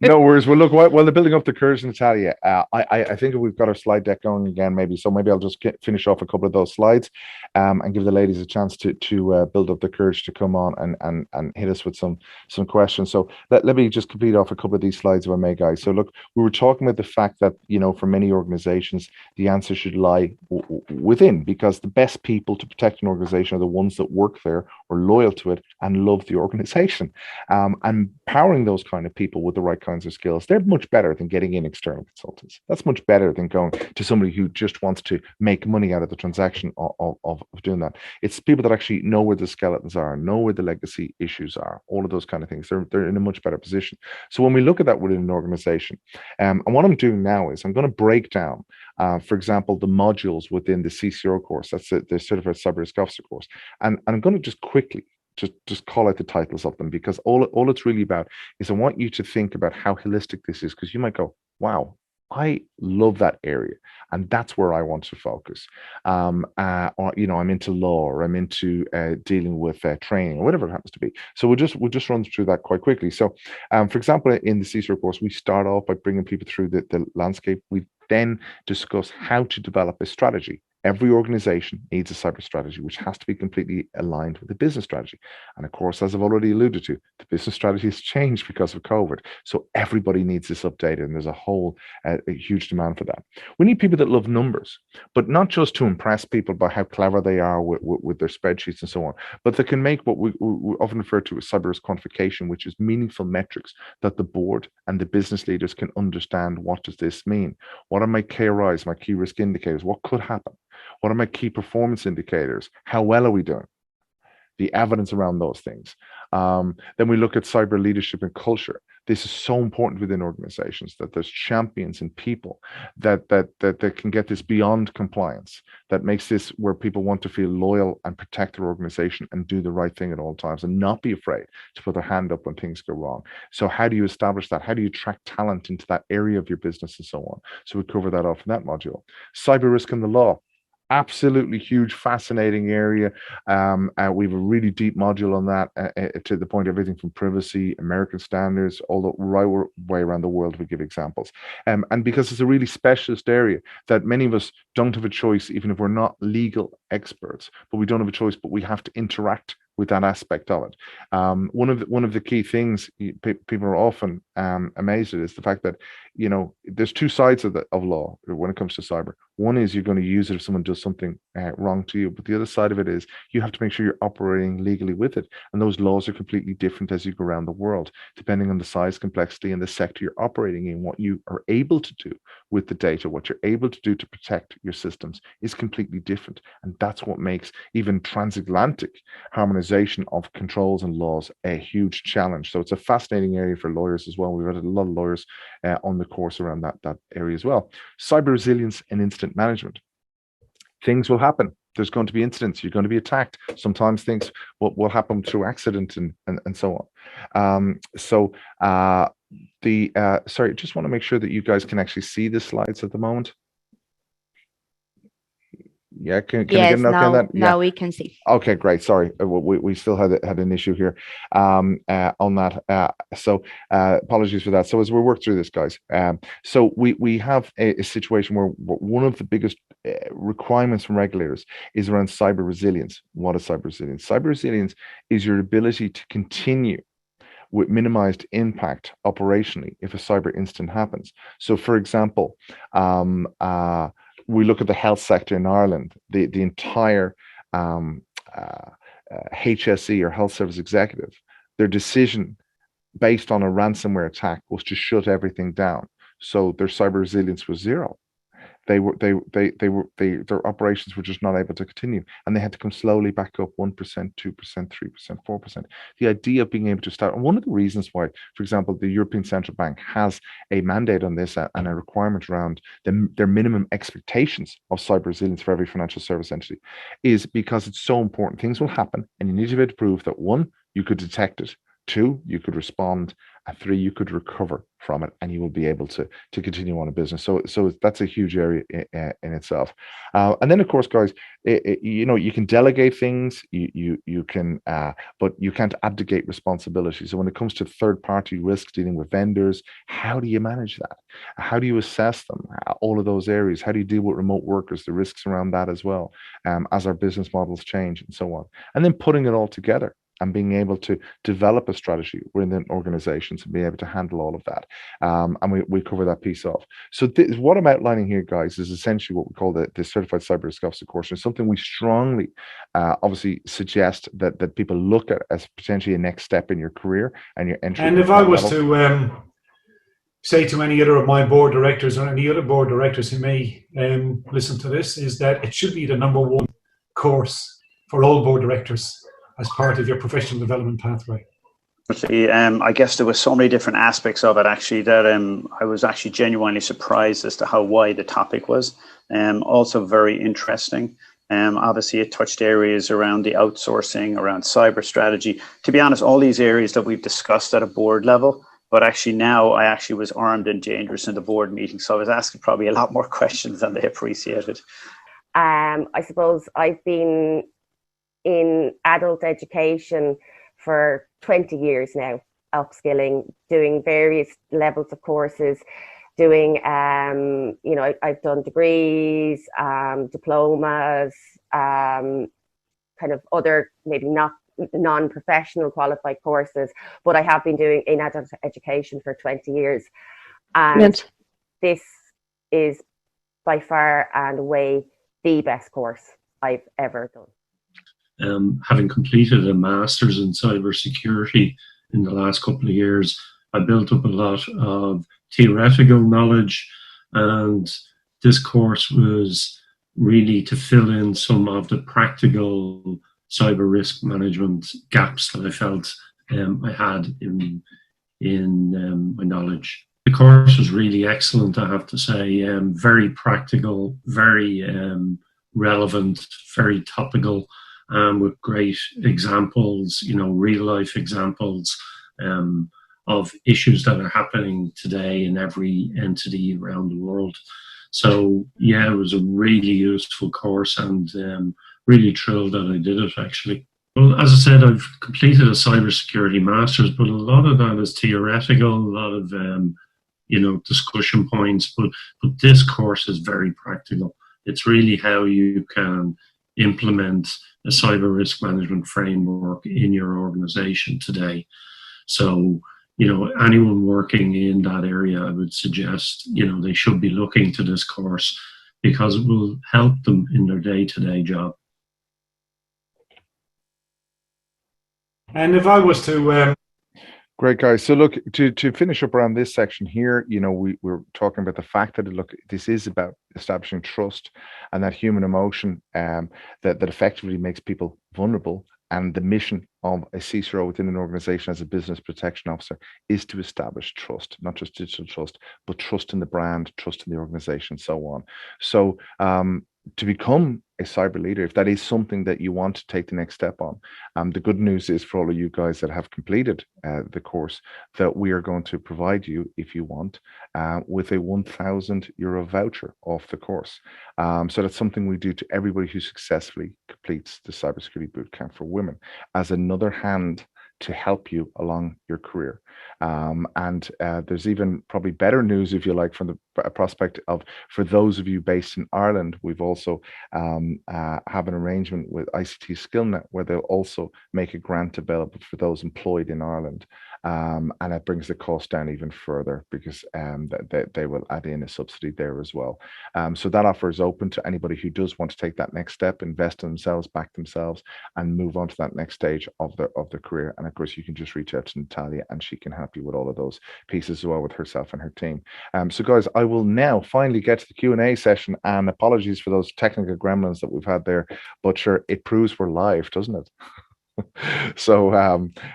No worries. Well, look, while they're building up the courage, Natalia, I think we've got our slide deck going again, maybe. So maybe I'll just finish off a couple of those slides, and give the ladies a chance to build up the courage to come on and hit us with some questions. So let me just complete off a couple of these slides if I may, guys. So look, we were talking about the fact that, for many organizations, the answer should lie within, because the best people to protect an organization are the ones that work there, or loyal to it, and love the organization. And empowering those kind of people with the right kinds of skills, they're much better than getting in external consultants. That's much better than going to somebody who just wants to make money out of the transaction of doing that. It's people that actually know where the skeletons are, know where the legacy issues are, all of those kind of things. They're in a much better position. So when we look at that within an organization, and what I'm doing now is I'm going to break down, for example, the modules within the CCO course. That's the Certified Cyber Risk Officer course. And I'm going to just quickly just call out the titles of them, because all it's really about is I want you to think about how holistic this is, because you might go, wow, I love that area, and that's where I want to focus. Or I'm into law, or I'm into dealing with training, or whatever it happens to be. So we'll just run through that quite quickly. So, for example, in the CISO course, we start off by bringing people through the landscape. We then discuss how to develop a strategy. Every organization needs a cyber strategy, which has to be completely aligned with the business strategy. And of course, as I've already alluded to, the business strategy has changed because of COVID. So everybody needs this updated, and there's a huge demand for that. We need people that love numbers, but not just to impress people by how clever they are with their spreadsheets and so on, but that can make what we often refer to as cyber risk quantification, which is meaningful metrics that the board and the business leaders can understand. What does this mean? What are my KRIs, my key risk indicators? What could happen? What are my key performance indicators? How well are we doing? The evidence around those things. Then we look at cyber leadership and culture. This is so important within organizations, that there's champions and people that can get this beyond compliance, that makes this where people want to feel loyal and protect their organization and do the right thing at all times, and not be afraid to put their hand up when things go wrong. So how do you establish that? How do you attract talent into that area of your business, and so on? So we cover that off in that module. Cyber risk and the law. Absolutely huge, fascinating area. We have a really deep module on that, to the point everything from privacy, American standards, all the right way around the world. We give examples, and because it's a really specialist area that many of us don't have a choice, even if we're not legal experts, but we don't have a choice, but we have to interact with that aspect of it. One of the key things people are often amazed at is the fact that there's two sides of law when it comes to cyber. One is you're going to use it if someone does something wrong to you, but the other side of it is you have to make sure you're operating legally with it, and those laws are completely different as you go around the world, depending on the size, complexity, and the sector you're operating in. What you are able to do with the data, what you're able to do to protect your systems, is completely different, and that's what makes even transatlantic harmonization of controls and laws a huge challenge. So it's a fascinating area for lawyers as well. We've had a lot of lawyers on the course around that area as well. Cyber resilience and incident management. Things will happen. There's going to be incidents. You're going to be attacked. Sometimes things will happen through accident and so on. Sorry, just want to make sure that you guys can actually see the slides at the moment. Yeah, can I get an okay on that? Now we can see. Okay, great. Sorry, we still had an issue here on that. Apologies for that. So as we work through this, guys, so we have a situation where one of the biggest requirements from regulators is around cyber resilience. What is cyber resilience? Cyber resilience is your ability to continue with minimized impact operationally if a cyber incident happens. So, for example, we look at the health sector in Ireland. The entire HSE, or Health Service Executive, their decision based on a ransomware attack was to shut everything down. So their cyber resilience was zero. their operations were just not able to continue, and they had to come slowly back up 1%, 2%, 3%, 4%. The idea of being able to start, and one of the reasons why, for example, the European Central Bank has a mandate on this and a requirement around their minimum expectations of cyber resilience for every financial service entity, is because it's so important. Things will happen, and you need to be able to prove that one, you could detect it, two, you could respond, and three, you could recover from it, and you will be able to continue on a business. So that's a huge area in itself. And then, of course, guys, you can delegate things, you can, but you can't abdicate responsibility. So when it comes to third party risks, dealing with vendors, how do you manage that? How do you assess them? All of those areas. How do you deal with remote workers? The risks around that as well, as our business models change and so on. And then putting it all together and being able to develop a strategy within organizations and be able to handle all of that. And we cover that piece off. So what I'm outlining here, guys, is essentially what we call the Certified Cyber Risk Officer course. And something we strongly, obviously, suggest that people look at as potentially a next step in your career and your entry. And if I was to say to any other of my board directors or any other board directors who may listen to this, is that it should be the #1 course for all board directors as part of your professional development pathway. I guess there were so many different aspects of it actually that I was actually genuinely surprised as to how wide the topic was. Also very interesting. Obviously it touched areas around the outsourcing, around cyber strategy. To be honest, all these areas that we've discussed at a board level, but actually now I actually was armed and dangerous in the board meeting. So I was asking probably a lot more questions than they appreciated. I suppose I've been in adult education for 20 years now, upskilling, doing various levels of courses, doing, I've done degrees, diplomas, kind of other, maybe not non-professional qualified courses, but I have been doing in adult education for 20 years. And this is by far and away the best course I've ever done. Having completed a master's in cybersecurity in the last couple of years, I built up a lot of theoretical knowledge, and this course was really to fill in some of the practical cyber risk management gaps that I felt I had in my knowledge. The course was really excellent, I have to say, very practical, very relevant, very topical. With great examples, real life examples of issues that are happening today in every entity around the world. So yeah, it was a really useful course, and really thrilled that I did it actually. Well, as I said, I've completed a cybersecurity master's, but a lot of that is theoretical, a lot of discussion points, but this course is very practical. It's really how you can implement a cyber risk management framework in your organization today. So, anyone working in that area, I would suggest, they should be looking to this course because it will help them in their day-to-day job. And if I was to Great, guys. So look, to finish up around this section here, we're talking about the fact that, look, this is about establishing trust and that human emotion that effectively makes people vulnerable. And the mission of a CISO within an organization as a business protection officer is to establish trust, not just digital trust, but trust in the brand, trust in the organization, so on. So to become a cyber leader, if that is something that you want to take the next step on, the good news is for all of you guys that have completed the course, that we are going to provide you, if you want, with a €1,000 voucher off the course. So that's something we do to everybody who successfully completes the Cybersecurity Bootcamp for Women, as another hand to help you along your career. And there's even probably better news, if you like, from the prospect of, for those of you based in Ireland, we've also have an arrangement with ICT SkillNet where they'll also make a grant available for those employed in Ireland. And it brings the cost down even further because they will add in a subsidy there as well. So that offer is open to anybody who does want to take that next step, invest in themselves, back themselves, and move on to that next stage of their career. And And of course, you can just reach out to Natalia and she can help you with all of those pieces as well with herself and her team. So guys, I will now finally get to the Q&A session, and apologies for those technical gremlins that we've had there, but sure, it proves we're live, doesn't it? So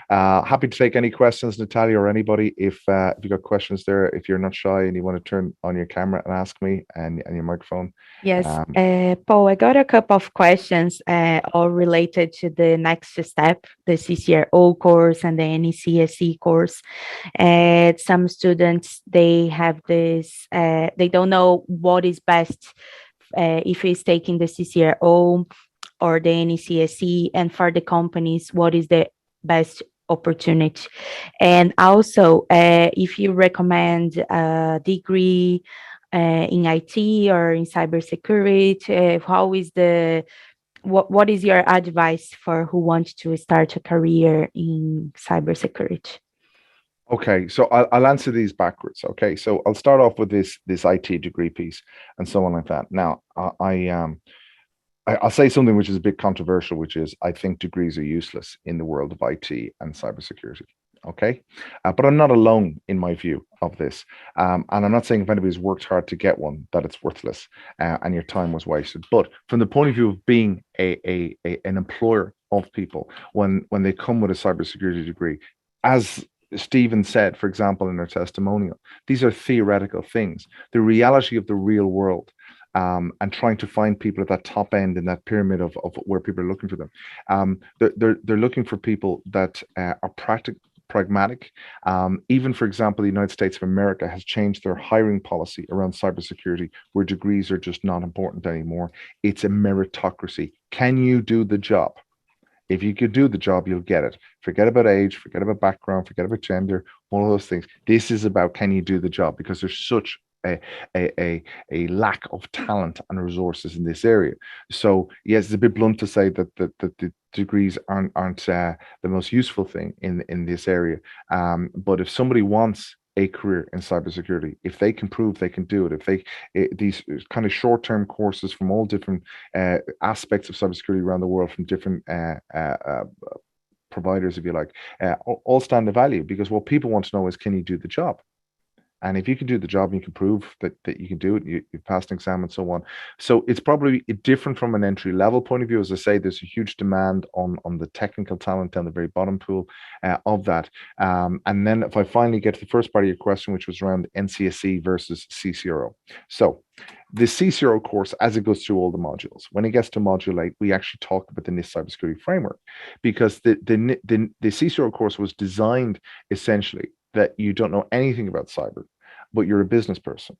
happy to take any questions, Natalia, or anybody. If you got questions there, if you're not shy and you want to turn on your camera and ask me and your microphone. Yes, Paul, I got a couple of questions all related to the next step, the CCRO course and the NECSE course. Some students, they have this, they don't know what is best if he's taking the CCRO or the NECSE, and for the companies, what is the best opportunity? And also, if you recommend a degree in IT or in cybersecurity, how is what is your advice for who wants to start a career in cybersecurity? Okay, so I'll answer these backwards. Okay, so I'll start off with this IT degree piece and so on like that. Now, I'll say something which is a bit controversial, which is I think degrees are useless in the world of IT and cybersecurity. Okay, but I'm not alone in my view of this, and I'm not saying if anybody's worked hard to get one that it's worthless and your time was wasted. But from the point of view of being an employer of people, when they come with a cybersecurity degree, as Stephen said, for example, in her testimonial, these are theoretical things. The reality of the real world. And trying to find people at that top end in that pyramid of where people are looking for them. They're looking for people that are pragmatic. Even, for example, the United States of America has changed their hiring policy around cybersecurity, where degrees are just not important anymore. It's a meritocracy. Can you do the job? If you could do the job, you'll get it. Forget about age, forget about background, forget about gender, all of those things. This is about, can you do the job? Because there's such a lack of talent and resources in this area. So yes, it's a bit blunt to say that the degrees aren't the most useful thing in this area. But if somebody wants a career in cybersecurity, if they can prove they can do it, these kind of short-term courses from all different aspects of cybersecurity around the world, from different providers, if you like, all stand to value, because what people want to know is, can you do the job? And if you can do the job and you can prove that you can do it, you've passed an exam and so on. So it's probably different from an entry level point of view. As I say, there's a huge demand on the technical talent down the very bottom pool of that. And then if I finally get to the first part of your question, which was around NCSE versus CCRO. So the CCRO course, as it goes through all the modules, when it gets to module 8, we actually talk about the NIST cybersecurity framework, because the CCRO course was designed essentially that you don't know anything about cyber, but you're a business person,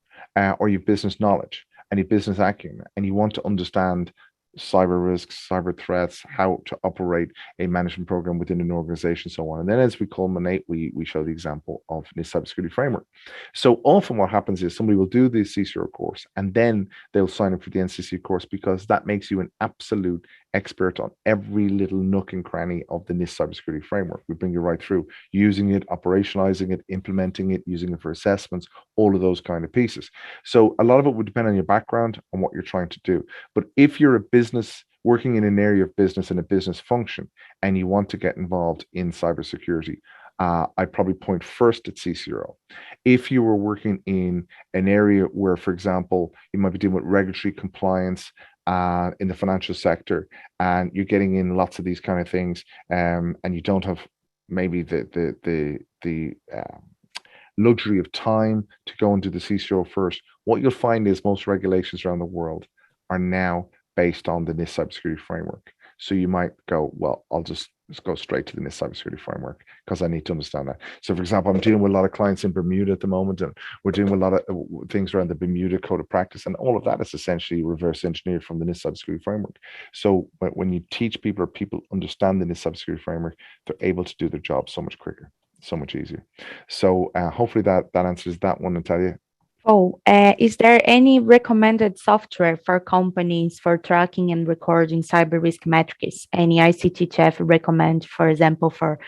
or you've business knowledge and you've business acumen, and you want to understand cyber risks, cyber threats, how to operate a management program within an organization, so on. And then as we culminate, we show the example of the cybersecurity framework. So often what happens is somebody will do the CCRO course and then they'll sign up for the NCC course, because that makes you an absolute expert on every little nook and cranny of the NIST cybersecurity framework. We bring you right through using it, operationalizing it, implementing it, using it for assessments, all of those kind of pieces. So a lot of it would depend on your background, on what you're trying to do. But if you're a business working in an area of business and a business function, and you want to get involved in cybersecurity, I'd probably point first at CCRO. If you were working in an area where, for example, you might be dealing with regulatory compliance in the financial sector, and you're getting in lots of these kind of things, and you don't have maybe the luxury of time to go and do the CCRO first, what you'll find is most regulations around the world are now based on the NIST cybersecurity framework. So you might go, well, I'll just go straight to the NIST cybersecurity framework because I need to understand that. So, for example, I'm dealing with a lot of clients in Bermuda at the moment, and we're doing a lot of things around the Bermuda Code of Practice, and all of that is essentially reverse engineered from the NIST cybersecurity framework. So when you teach people, or people understand the NIST cybersecurity framework, they're able to do their job so much quicker, so much easier. So hopefully that answers that one, Natalia. Oh, is there any recommended software for companies for tracking and recording cyber risk metrics? Any ICTTF recommend, for example, for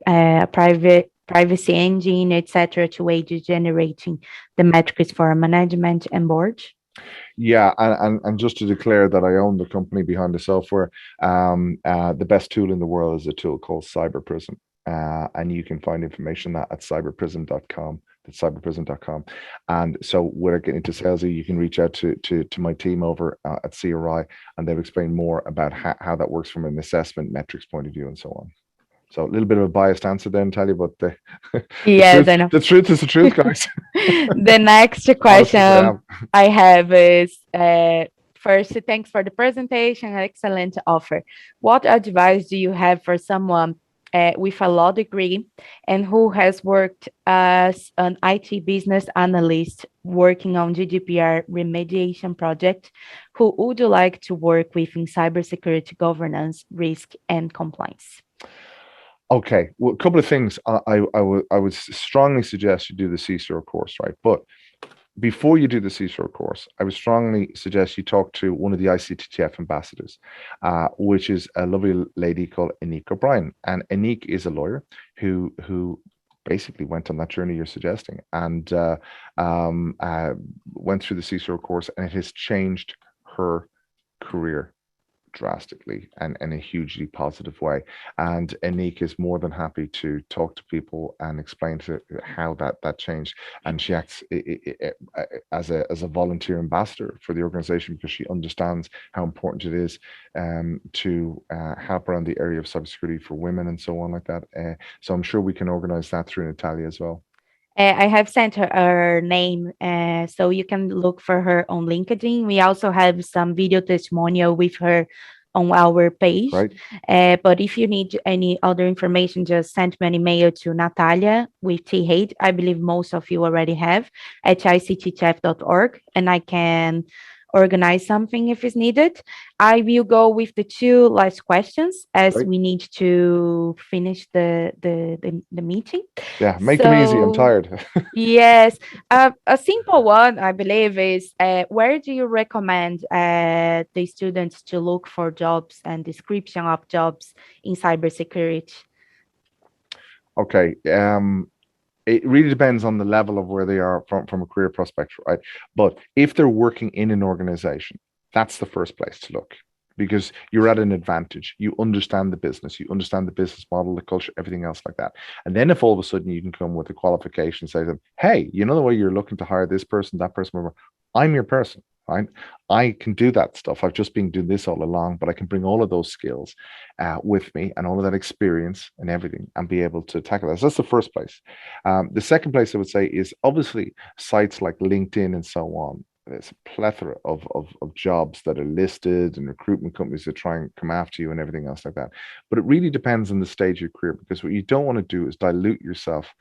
privacy engine, etc., to aid generating the metrics for management and board? Yeah, and just to declare that I own the company behind the software, the best tool in the world is a tool called Cyber Prism. and you can find information at cyberprison.com. That's cyberprison.com. And so, without getting into salesy, you can reach out to my team over at CRI, and they'll explain more about how that works from an assessment metrics point of view and so on. So a little bit of a biased answer then, tell you, but Yes, I know. the truth is the truth, guys. The next question I have is, first, thanks for the presentation, excellent offer. What advice do you have for someone with a law degree and who has worked as an IT business analyst working on GDPR remediation project, who would you like to work with in cybersecurity governance, risk, and compliance? Okay, well, a couple of things. I would strongly suggest you do the CISO course, right? But before you do the CISO course, I would strongly suggest you talk to one of the ICTTF ambassadors, which is a lovely lady called Anique O'Brien. And Anique is a lawyer who basically went on that journey you're suggesting, and went through the CISO course, and it has changed her career drastically and in a hugely positive way. And Anique is more than happy to talk to people and explain to how that changed. And she acts as a volunteer ambassador for the organization because she understands how important it is to help around the area of cybersecurity for women and so on like that. So I'm sure we can organize that through Natalia as well. I have sent her name, so you can look for her on LinkedIn. We also have some video testimonial with her on our page. Right. But if you need any other information, just send me an email to Natalia with TH. I believe most of you already have at ICTTF.org, and I can organize something if it's needed. I will go with the two last questions as we need to finish the meeting. Yeah, make them easy. I'm tired. Yes. A simple one, I believe, is where do you recommend the students to look for jobs and description of jobs in cybersecurity? Okay. It really depends on the level of where they are from a career perspective, right? But if they're working in an organization, that's the first place to look, because you're at an advantage. You understand the business, you understand the business model, the culture, everything else like that. And then if all of a sudden you can come with a qualification, say to them, hey, you know the way you're looking to hire this person, that person, I'm your person. Right? I can do that stuff. I've just been doing this all along, but I can bring all of those skills with me and all of that experience and everything and be able to tackle that. So that's the first place. The second place I would say is obviously sites like LinkedIn and so on. There's a plethora of jobs that are listed and recruitment companies that try and come after you and everything else like that. But it really depends on the stage of your career, because what you don't want to do is dilute yourself.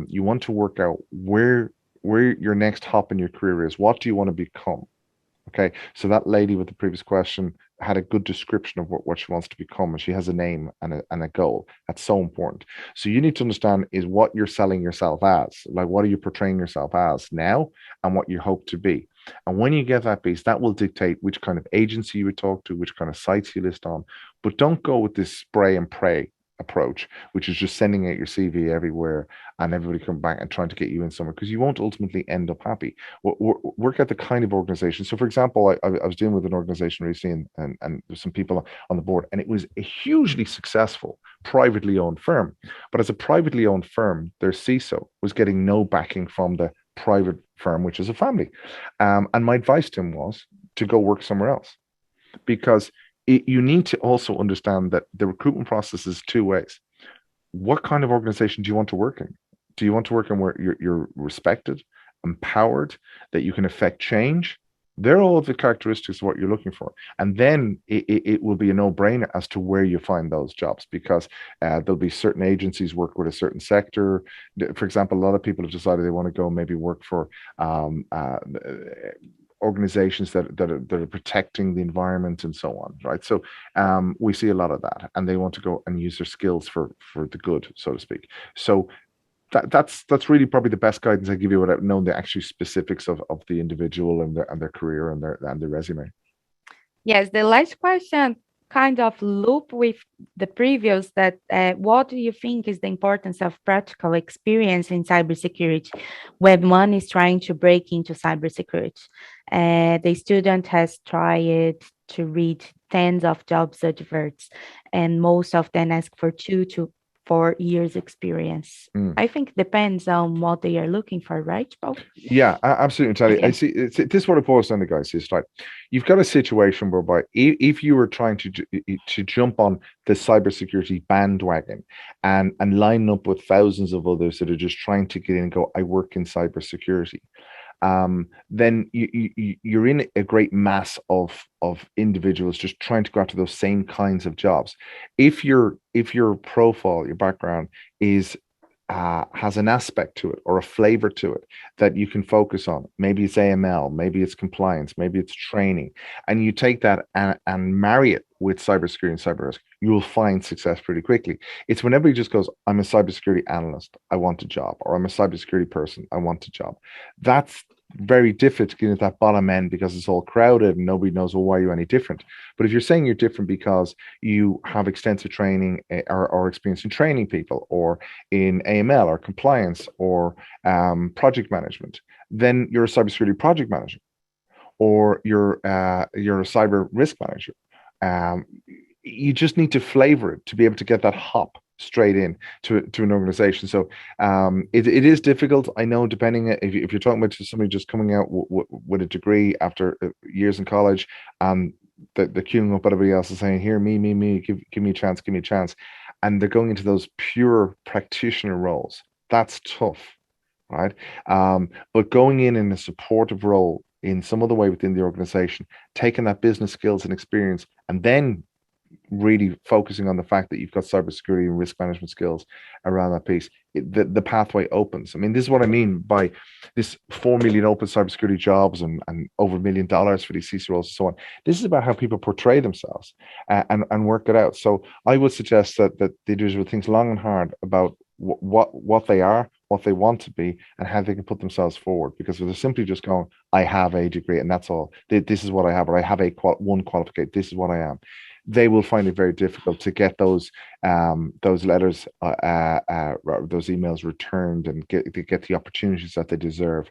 You want to work out where your next hop in your career is. What do you want to become? Okay, so that lady with the previous question had a good description of what she wants to become, and she has a name and a goal. That's so important. So you need to understand is what you're selling yourself as, like what are you portraying yourself as now and what you hope to be. And when you get that base, that will dictate which kind of agency you would talk to, which kind of sites you list on. But don't go with this spray and pray approach, which is just sending out your CV everywhere and everybody come back and trying to get you in somewhere, because you won't ultimately end up happy. Work at the kind of organization. So for example, I was dealing with an organization recently, and there's some people on the board, and it was a hugely successful privately owned firm. But as a privately owned firm, their CISO was getting no backing from the private firm, which is a family. And my advice to him was to go work somewhere else, because you need to also understand that the recruitment process is two ways. What kind of organization do you want to work in? Do you want to work in where you're respected, empowered, that you can affect change? They're all the characteristics of what you're looking for. And then it will be a no-brainer as to where you find those jobs, because there'll be certain agencies work with a certain sector. For example, a lot of people have decided they want to go maybe work for organizations that are protecting the environment and so on, right? So we see a lot of that, and they want to go and use their skills for the good, so to speak. So that's really probably the best guidance I give you without knowing the actual specifics of the individual and their career and their resume. Yes, the last question kind of loop with the previous, that what do you think is the importance of practical experience in cybersecurity when one is trying to break into cybersecurity? The student has tried to read tens of jobs adverts, and most of them ask for 2 to 4 years experience. I think depends on what they are looking for, right, Paul? Yeah, absolutely, Natalia. Okay. I see. This is what it boils down to, guys. Is like you've got a situation whereby if you were trying to jump on the cybersecurity bandwagon and line up with thousands of others that are just trying to get in and go, I work in cybersecurity, then you're in a great mass of individuals just trying to go after those same kinds of jobs. If your profile, your background is has an aspect to it or a flavor to it that you can focus on. Maybe it's AML, maybe it's compliance, maybe it's training, and you take that and marry it with cybersecurity and cyber risk, you will find success pretty quickly. It's whenever he just goes, I'm a cybersecurity analyst, I want a job, or I'm a cybersecurity person, I want a job. That's very difficult to get into that bottom end because it's all crowded and nobody knows, well, why are you any different? But if you're saying you're different because you have extensive training or experience in training people or in AML or compliance or project management, then you're a cybersecurity project manager or you're a cyber risk manager. You just need to flavor it to be able to get that hop straight in to an organization. So it is difficult. I know, depending if you're talking about somebody just coming out with a degree after years in college, and they're queuing up everybody else and saying, here, me, give me a chance, give me a chance. And they're going into those pure practitioner roles. That's tough, right? But going in a supportive role in some other way within the organization, taking that business skills and experience, and then really focusing on the fact that you've got cybersecurity and risk management skills around that piece, the pathway opens. I mean, this is what I mean by this 4 million open cybersecurity jobs and over $1 million for these CISO roles and so on. This is about how people portray themselves and work it out. So I would suggest that the individual thinks long and hard about what they are, what they want to be, and how they can put themselves forward. Because if they're simply just going, I have a degree and that's all, this is what I have, or I have one qualification, this is what I am, they will find it very difficult to get those letters, those emails returned, and get the opportunities that they deserve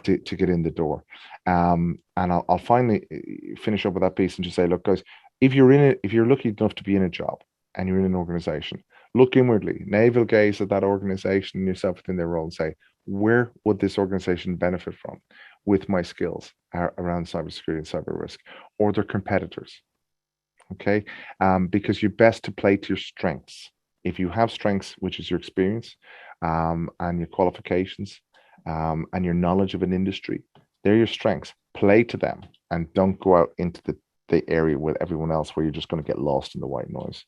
to get in the door. And I'll finally finish up with that piece and just say, look, guys, if you're lucky enough to be in a job and you're in an organization, look inwardly, navel gaze at that organization and yourself within their role and say, where would this organization benefit from with my skills around cybersecurity and cyber risk, or their competitors? Okay, because you're best to play to your strengths. If you have strengths, which is your experience and your qualifications and your knowledge of an industry, they're your strengths. Play to them and don't go out into the area with everyone else where you're just going to get lost in the white noise.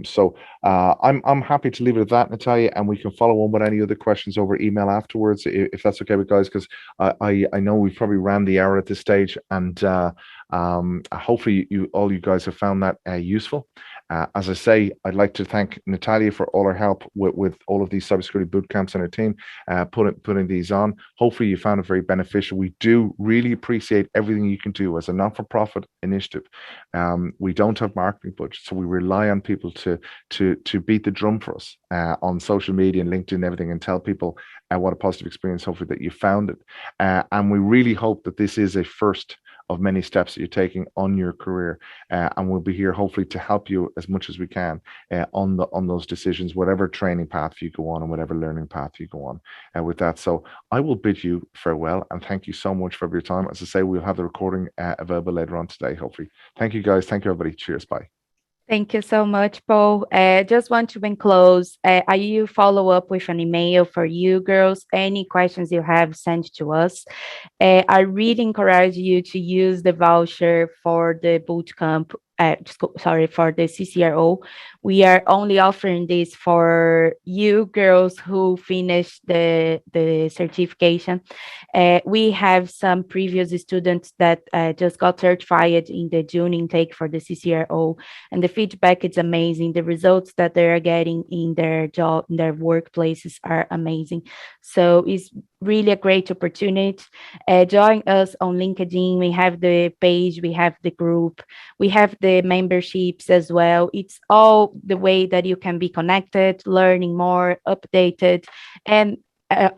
So I'm happy to leave it at that, Natalia, and we can follow on with any other questions over email afterwards, if that's okay with guys, because I know we've probably ran the hour at this stage, and hopefully all you guys have found that useful. As I say, I'd like to thank Natalia for all her help with all of these cybersecurity boot camps and her team putting these on. Hopefully you found it very beneficial. We do really appreciate everything you can do as a not-for-profit initiative. We don't have marketing budgets, so we rely on people to beat the drum for us on social media and LinkedIn and everything, and tell people what a positive experience, hopefully, that you found it. And we really hope that this is a first of many steps that you're taking on your career, and we'll be here hopefully to help you as much as we can on those decisions, whatever training path you go on and whatever learning path you go on with that. So I will bid you farewell and thank you so much for your time. As I say, we'll have the recording available later on today, hopefully. Thank you, guys. Thank you, everybody. Cheers. Bye. Thank you so much, Paul. Just want to close. I will follow up with an email for you girls. Any questions you have, sent to us. I really encourage you to use the voucher for the bootcamp. For the CCRO. We are only offering this for you girls who finished the certification. We have some previous students that just got certified in the June intake for the CCRO, and the feedback is amazing. The results that they are getting in their job, in their workplaces, are amazing. So it's really a great opportunity. Join us on LinkedIn. We have the page, we have the group, we have the memberships as well. It's all the way that you can be connected, learning more, updated, and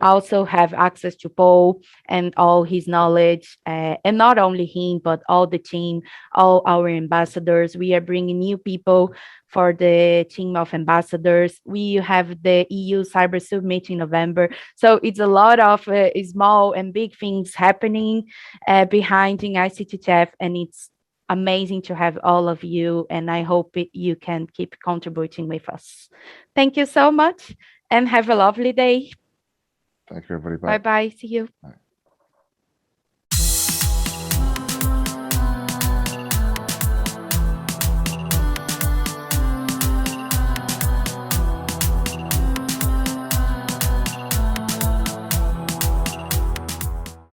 also have access to Paul and all his knowledge, and not only him, but all the team, all our ambassadors. We are bringing new people for the team of ambassadors. We have the EU Cyber Summit in November. So it's a lot of small and big things happening behind in ICTTF, and it's amazing to have all of you, and I hope you can keep contributing with us. Thank you so much, and have a lovely day. Thank you, everybody. Bye bye. See you. Bye.